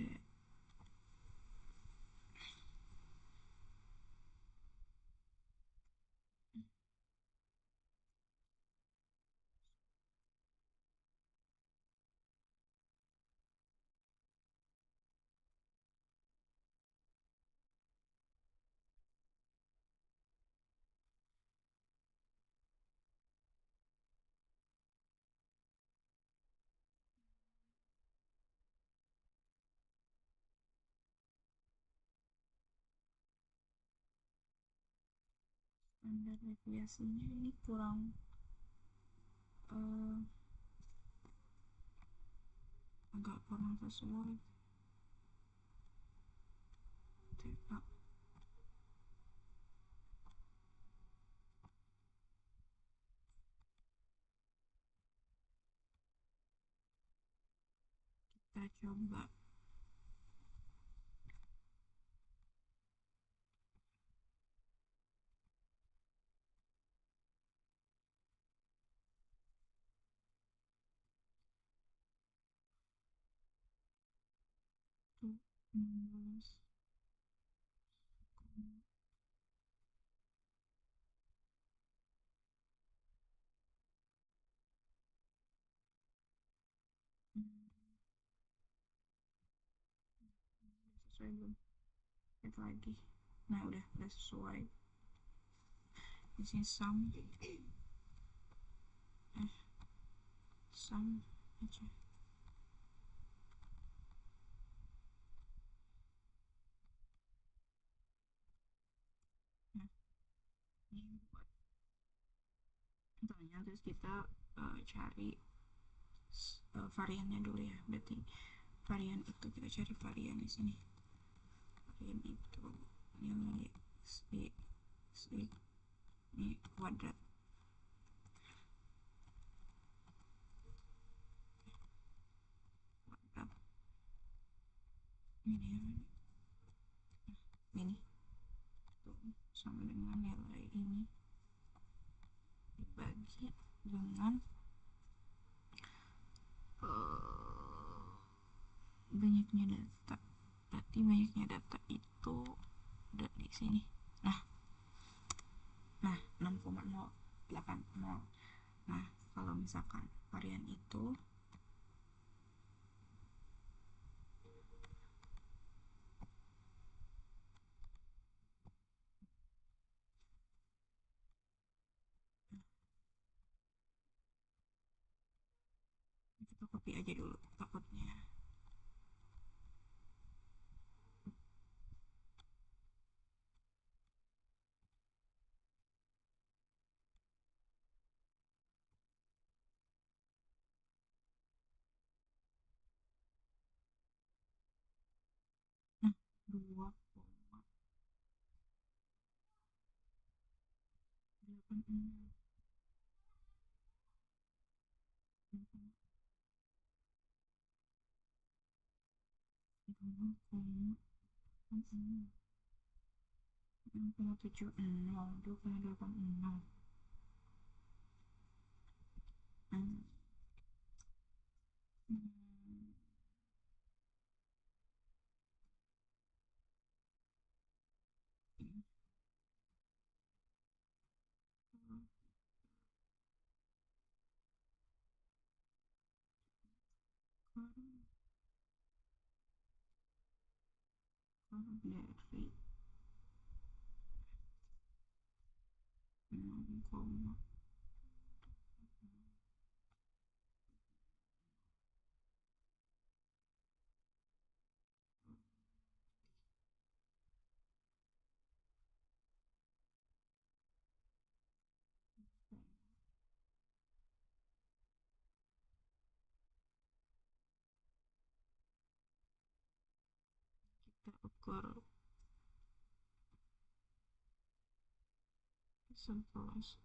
standar deviasinya ini kurang eh, agak kurang sesuai. Coba kita coba tuh 16. Sesuai belum? Lihat lagi. Nah, udah sesuai. Di sini sum aja. Nah, ini buat contohnya, terus kita cari variannya dulu ya. Berarti varian itu kita cari varian di sini. Varian itu nilai xi ini kuadrat ini tuh sama dengan nilai ini dibagi dengan banyaknya data. Berarti banyaknya data itu udah di sini. Nah 6,080. Nah, kalau misalkan varian itu kita copy aja dulu takutnya. Nah, 2,86 2,70 2,86. Hmm. Hmm. Dari 6, kita ukur 11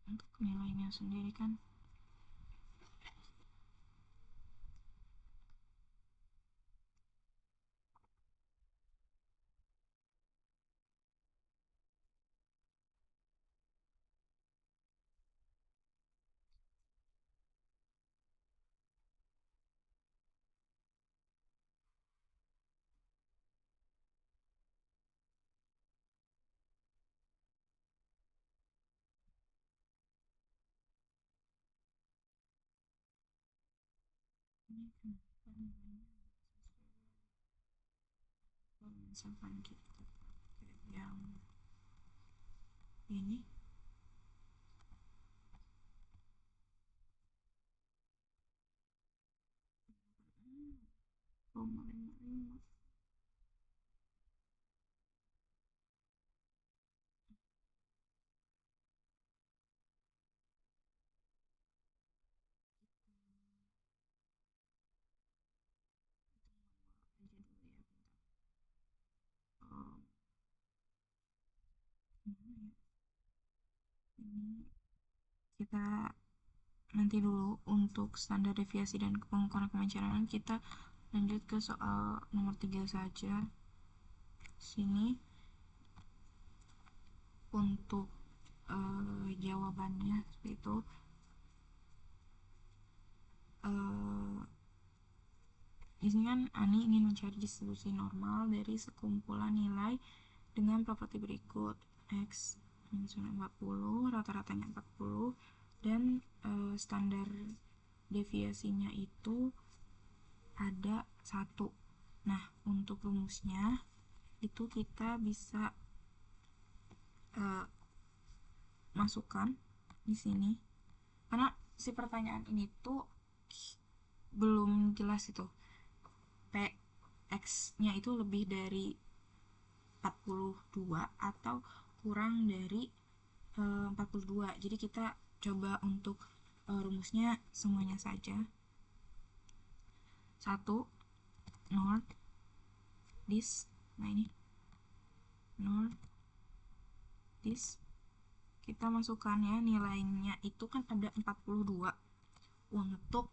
untuk nilainya sendiri kan. Ini kenapa nilainya kalau misalkan kita pakai yang ini 0,55. Aja dulu ya, bentar. Mana ya? Ini kita nanti dulu untuk standar deviasi dan pengukuran kebencanaan. Kita lanjut ke soal nomor 3 saja. Sini untuk jawabannya seperti itu. Di sini kan Ani ingin mencari distribusi normal dari sekumpulan nilai dengan properti berikut: X minus 40, rata-ratanya 40, dan standar deviasinya itu ada 1. Nah, untuk rumusnya itu kita bisa masukkan di sini karena si pertanyaan ini tuh belum jelas itu Px nya itu lebih dari 42 atau kurang dari 42. Jadi kita coba untuk rumusnya semuanya saja. 1 north this, nah ini north this, kita masukkan ya, nilainya itu kan ada 42 untuk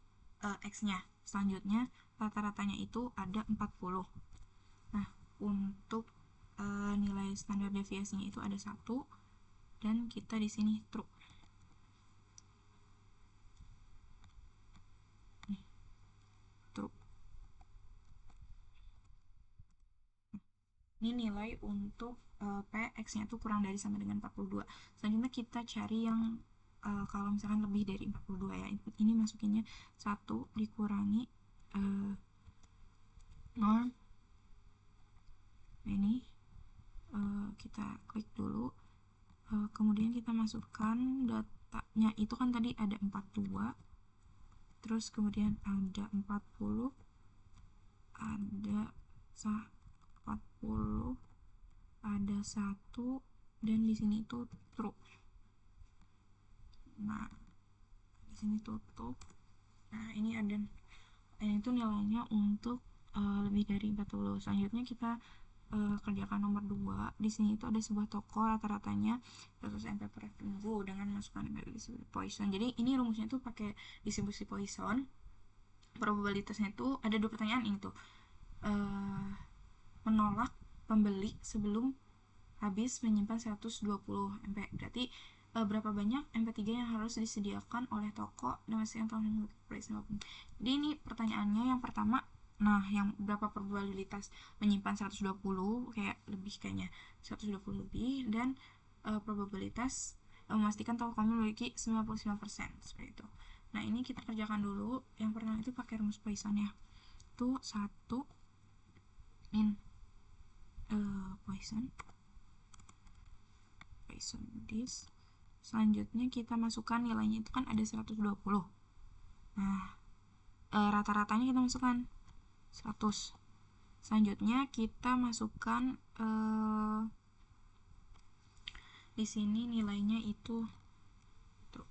X nya. Selanjutnya rata-ratanya itu ada 40. Nah, untuk nilai standar deviasinya itu ada 1, dan kita di sini true. Nih, true. Ini nilai untuk P X-nya itu kurang dari sama dengan 42. Selanjutnya kita cari yang kalau misalkan lebih dari 42 ya. Ini masukinnya 1 dikurangi norm. Ini kita klik dulu. Kemudian kita masukkan datanya. Itu kan tadi ada 42. Terus kemudian ada 40. Ada 40, ada 1, dan di sini itu true. Nah, di sini tutup. Nah, ini itu nilainya untuk lebih dari 40. Selanjutnya kita kerjakan nomor 2. Di sini itu ada sebuah toko, rata-ratanya 100 MP per minggu dengan masukan distribusi Poisson. Jadi ini rumusnya tuh pakai distribusi Poisson. Probabilitasnya itu ada 2 pertanyaan ini tuh. Menolak pembeli sebelum habis menyimpan 120 MP. Berarti berapa banyak MP3 yang harus disediakan oleh toko dan masih yang telah memiliki price. Jadi ini pertanyaannya yang pertama, nah yang berapa probabilitas menyimpan 120, kayak lebih kayaknya 120 lebih, dan probabilitas memastikan toko kamu memiliki 99% seperti itu. Nah ini kita kerjakan dulu. Yang pertama itu pakai rumus Poisson ya. Itu 1 min Poisson this. Selanjutnya kita masukkan nilainya itu kan ada 120. Nah, rata-ratanya kita masukkan 100. Selanjutnya kita masukkan di sini nilainya itu tuh.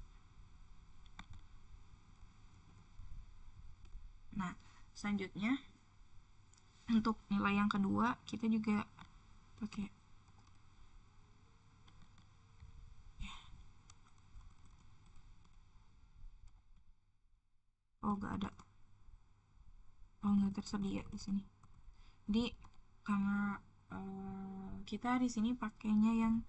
Nah, selanjutnya untuk nilai yang kedua kita juga pakai nggak tersedia di sini. Jadi karena kita di sini pakainya yang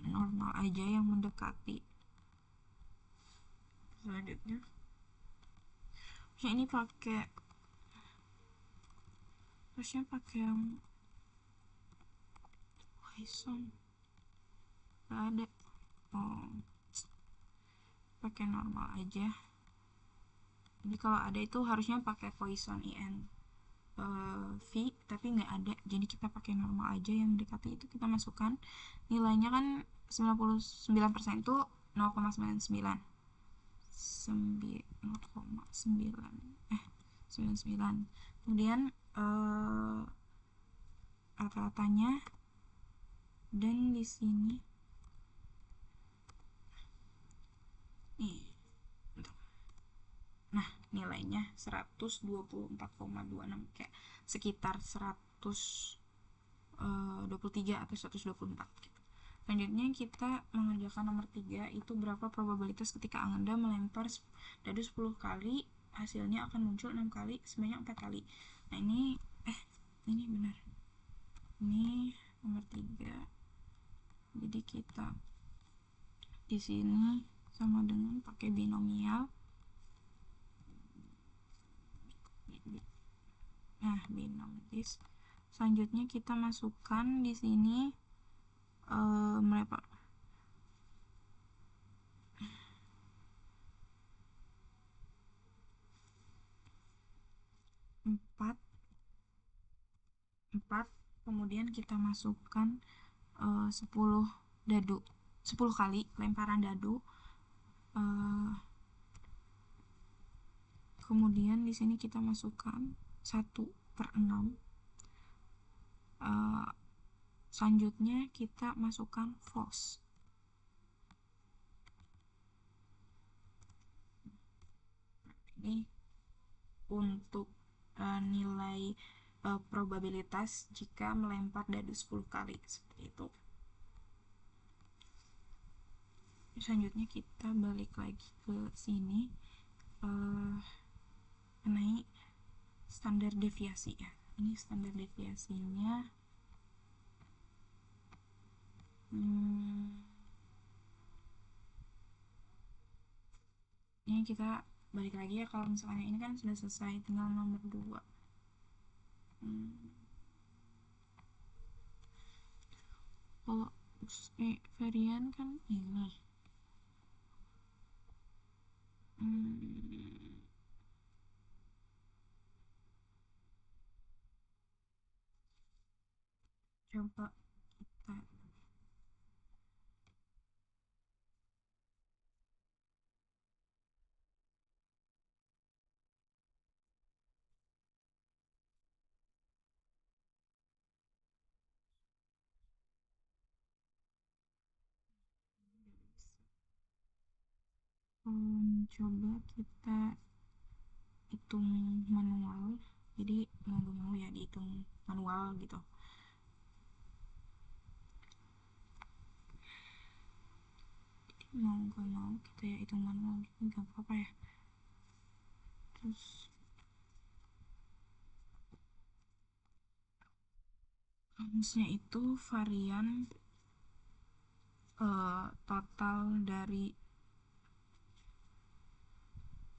normal aja, yang mendekati. Selanjutnya ini harusnya pakai yang Poisson, nggak ada. Pakai normal aja. Jadi kalau ada itu harusnya pakai Poisson IN V, tapi nggak ada, jadi kita pakai normal aja. Yang mendekati itu kita masukkan nilainya kan 99% itu 0,99. 99. Kemudian rata-ratanya, dan di sini nih. Nah, nilainya 124,26, kayak sekitar 123 atau 124 gitu. Selanjutnya kita mengerjakan nomor 3, itu berapa probabilitas ketika Anda melempar dadu 10 kali, hasilnya akan muncul 6 kali sebanyak 4 kali. Nah, ini benar. Ini nomor 3. Jadi kita di sini sama dengan pakai binomial. Nah, binom this. Selanjutnya kita masukkan di sini melempar 4, kemudian kita masukkan 10 dadu, 10 kali lemparan dadu. Kemudian di sini kita masukkan 1/6. Selanjutnya kita masukkan false. Ini untuk nilai probabilitas jika melempar dadu 10 kali, seperti itu. Selanjutnya kita balik lagi ke sini, mengenai standar deviasi ya. Ini standar deviasinya ini kita balik lagi ya. Kalau misalnya ini kan sudah selesai, tinggal nomor 2. Kalau varian kan ini. Hmm, coba kita coba kita hitung manual. Jadi mau gak mau ya dihitung manual gitu. Mau gak mau kita ya hitung manual gitu, gak apa-apa ya. Terus rumusnya itu varian total dari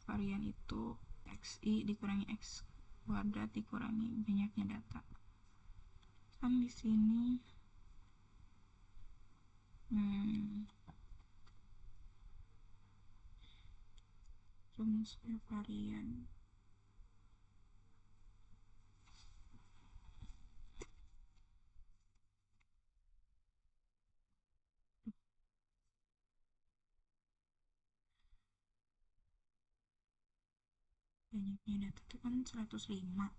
varian itu xi dikurangi x kuadrat dikurangi banyaknya data. Kan di sini rumusnya varian banyaknya data itu kan 105.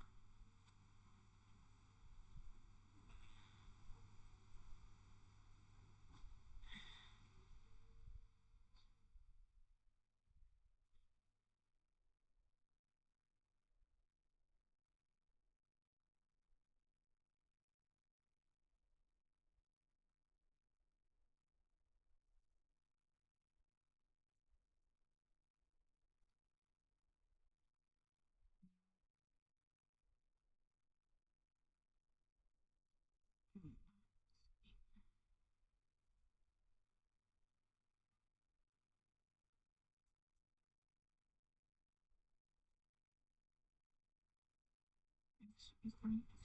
X dikurangi X.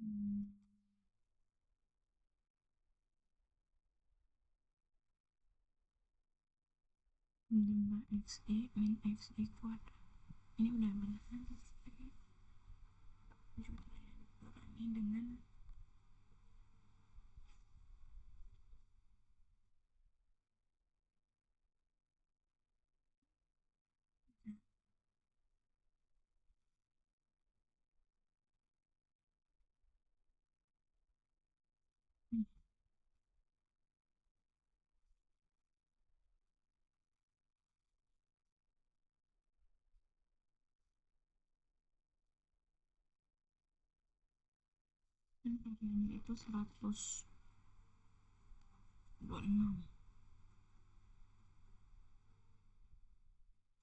Hmm, 5xi min xi kuadrat. Ini udah benar kan? Dikurangi dengan variannya itu 126.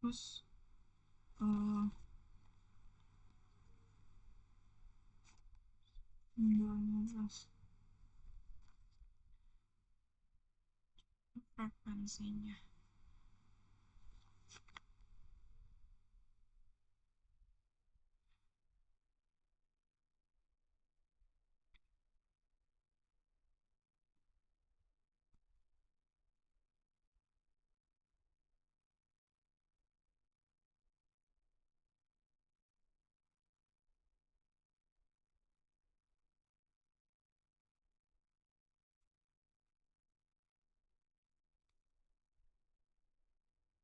Terus eh 12 frekuensinya.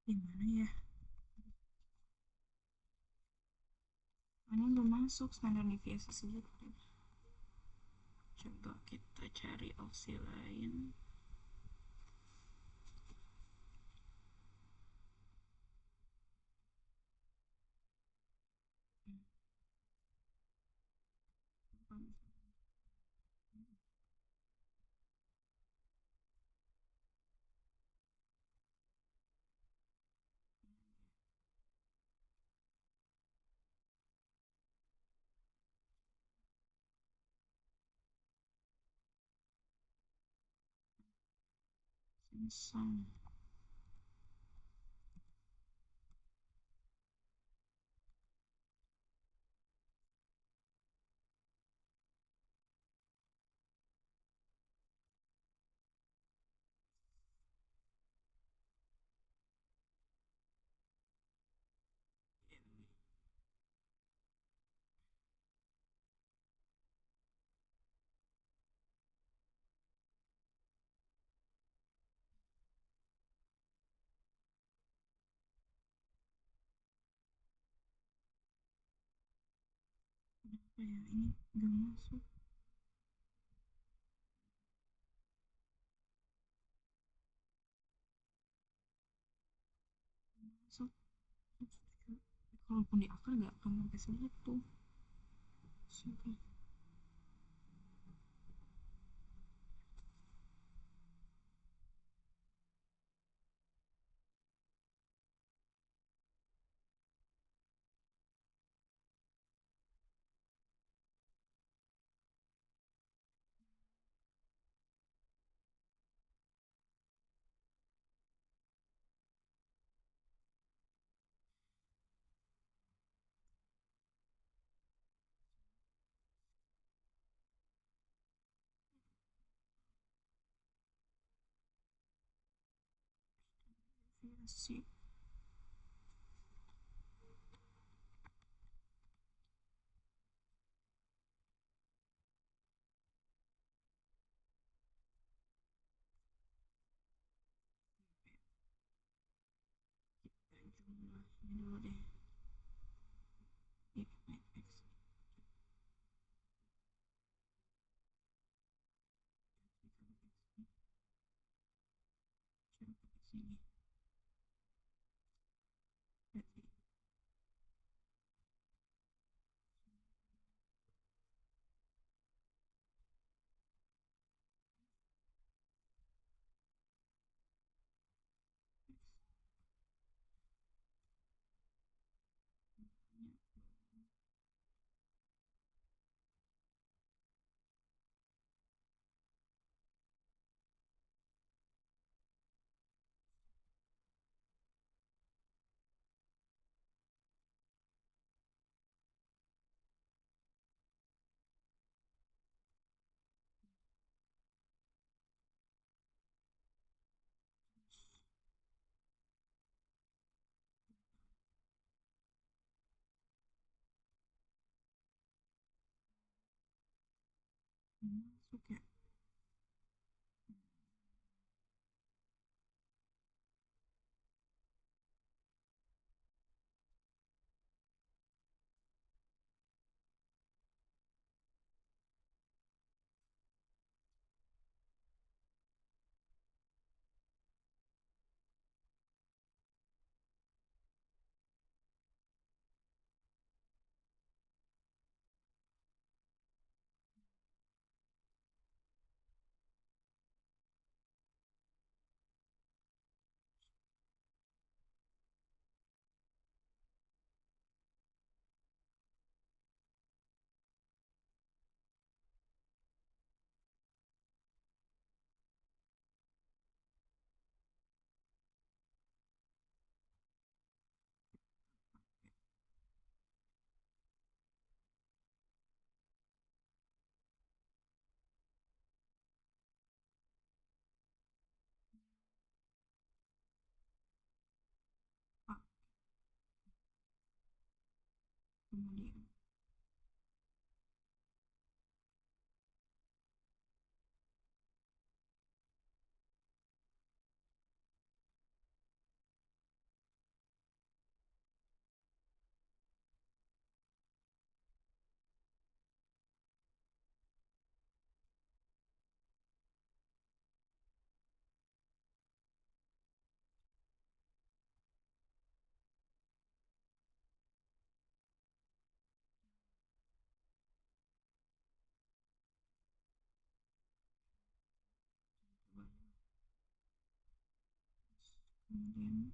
Gimana ya? Ini belum masuk standar deviasi segitu. Coba kita cari opsi lain. Samsung. apa ya, ini gak masuk. Masuk. Kalaupun di akar gak akan sampai segitu. Sumpah. Deviasi. Kita jumlahnya dulu deh. Ya, x. Coba pakai sini. Berarti masuk ya. A. Kemudian coba ya. Kemudian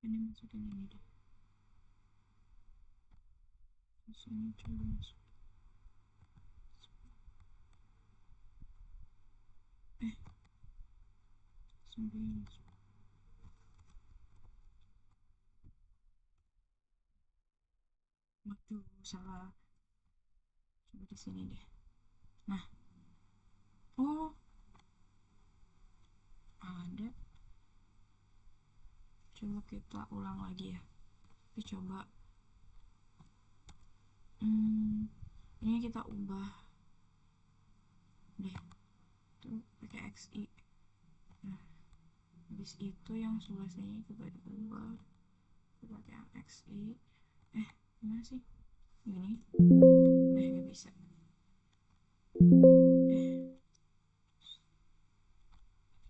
Ini masukin ini deh. Terus ini coba masuk. Eh, 9. Waduh, salah. Coba di sini deh. Nah, oh, ada. Coba kita ulang lagi ya. Tapi coba ini kita ubah deh. Tuh pakai XI. Nah, habis itu yang sebelah sini kita ubah. Kita pakai yang XI. Gimana sih? Gini. Gak bisa.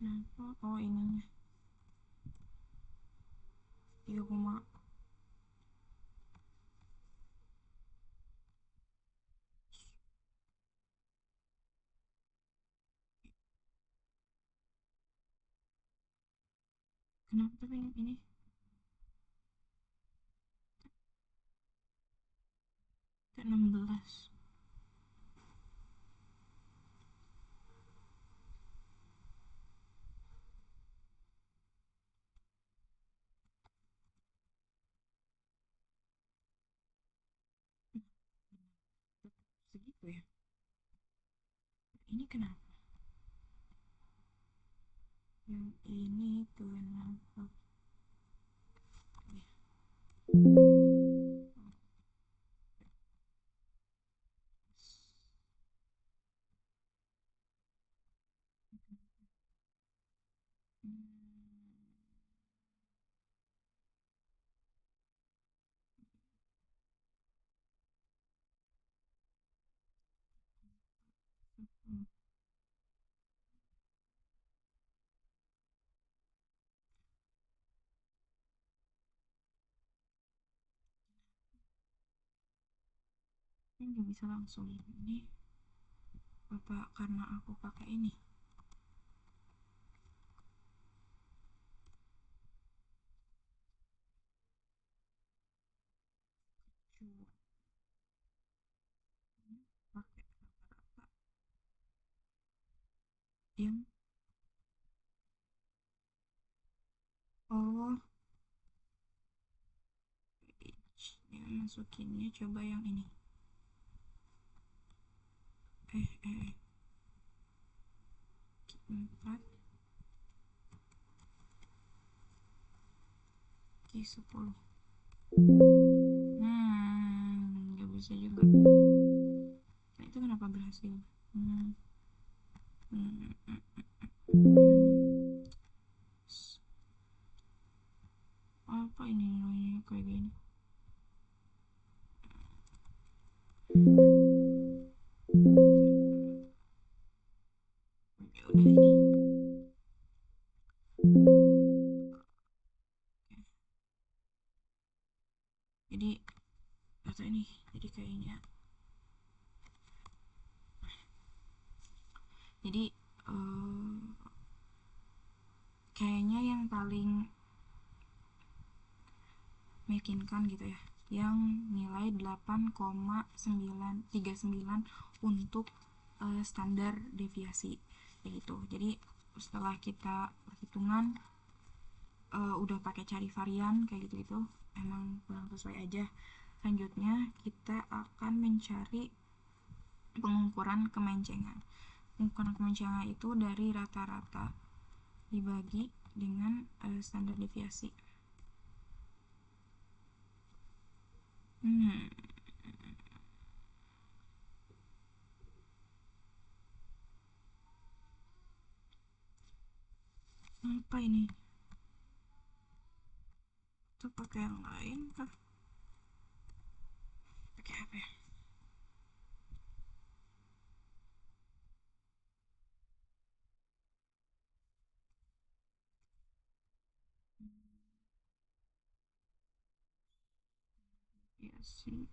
Kenapa? Oh, ininya. 3, kenapa tapi ini kayak 16. Segitu ya. Ini kenapa? Yang ini kenapa? Ini nggak bisa langsung ini apa karena aku pakai ini. Coba pakai rata-rata yang oh yang masukinnya coba yang ini. 4 Q10. Nggak bisa juga. Nah, itu kenapa berhasil? Hmm. Hmm. Apa ini nilainya kayak gini? Ya udah ini. Jadi atau ini. Jadi kayaknya. Jadi kayaknya yang paling meyakinkan gitu ya, yang nilai 8,939 untuk standar deviasi kayak gitu. Jadi setelah kita perhitungan udah pakai cari varian kayak gitu gitu, emang kurang sesuai aja. Selanjutnya kita akan mencari pengukuran kemencengan. Pengukuran kemencengan itu dari rata-rata dibagi dengan standar deviasi. apa ini? Atau pakai yang lain kah? Pakai apa ya? Ya sih.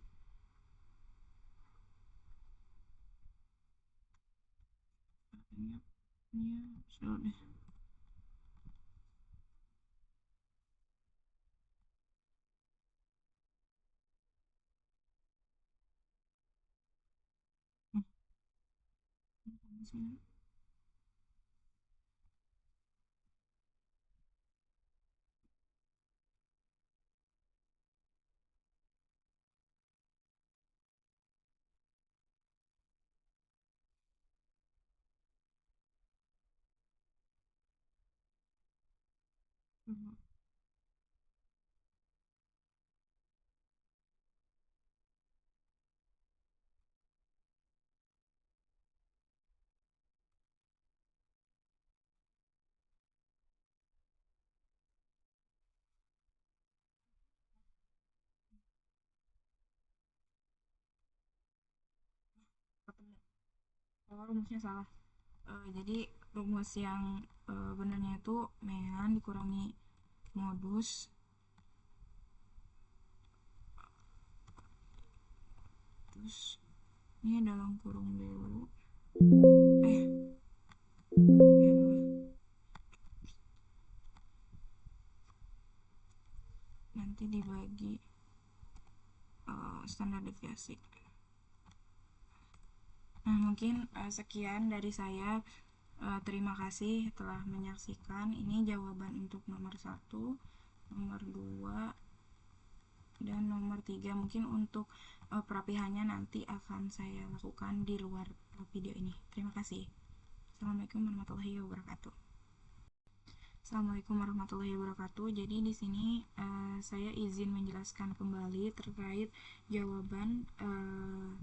Ini sudah deh. Sini. Oh, rumusnya salah. Jadi rumus yang benarnya itu mean dikurangi modus, terus ini dalam kurung dulu, ya, nanti dibagi standar deviasi. Nah, mungkin sekian dari saya. Terima kasih telah menyaksikan. Ini jawaban untuk nomor 1, nomor 2, dan nomor 3. Mungkin untuk perapihannya nanti akan saya lakukan di luar video ini. Terima kasih. Assalamualaikum warahmatullahi wabarakatuh. Assalamualaikum warahmatullahi wabarakatuh. Jadi di sini saya izin menjelaskan kembali terkait jawaban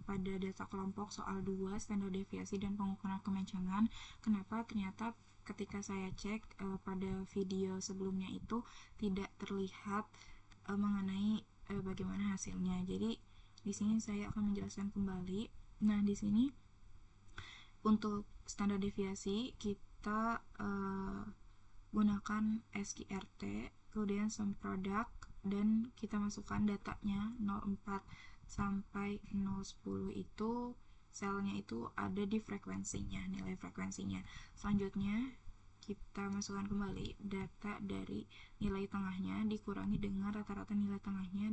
pada data kelompok soal 2 standar deviasi dan pengukuran kemencengan. Kenapa ternyata ketika saya cek pada video sebelumnya itu tidak terlihat mengenai bagaimana hasilnya. Jadi di sini saya akan menjelaskan kembali. Nah, di sini untuk standar deviasi kita gunakan SQRT, kemudian sum product, dan kita masukkan datanya 04 sampai 010 itu selnya itu ada di frekuensinya, nilai frekuensinya. Selanjutnya kita masukkan kembali data dari nilai tengahnya dikurangi dengan rata-rata nilai tengahnya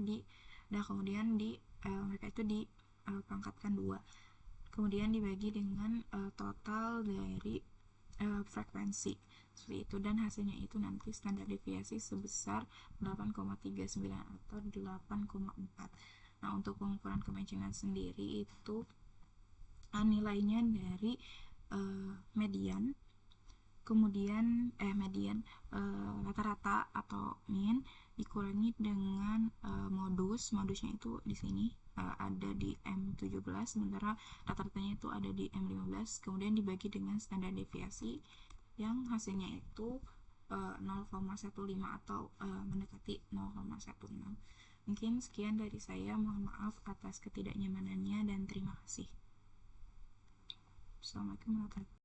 dan kemudian mereka itu dipangkatkan 2, kemudian dibagi dengan total dari frekuensi seperti itu, dan hasilnya itu nanti standar deviasi sebesar 8,39 atau 8,4. Nah, untuk pengukuran kemencengan sendiri itu nilainya dari median, kemudian rata-rata atau mean dikurangi dengan modusnya itu di sini ada di M17, sementara rata-ratanya itu ada di M15, kemudian dibagi dengan standar deviasi yang hasilnya itu 0,15 atau mendekati 0,10. Mungkin sekian dari saya, mohon maaf atas ketidaknyamanannya dan terima kasih. Assalamualaikum warahmatullahi wabarakatuh.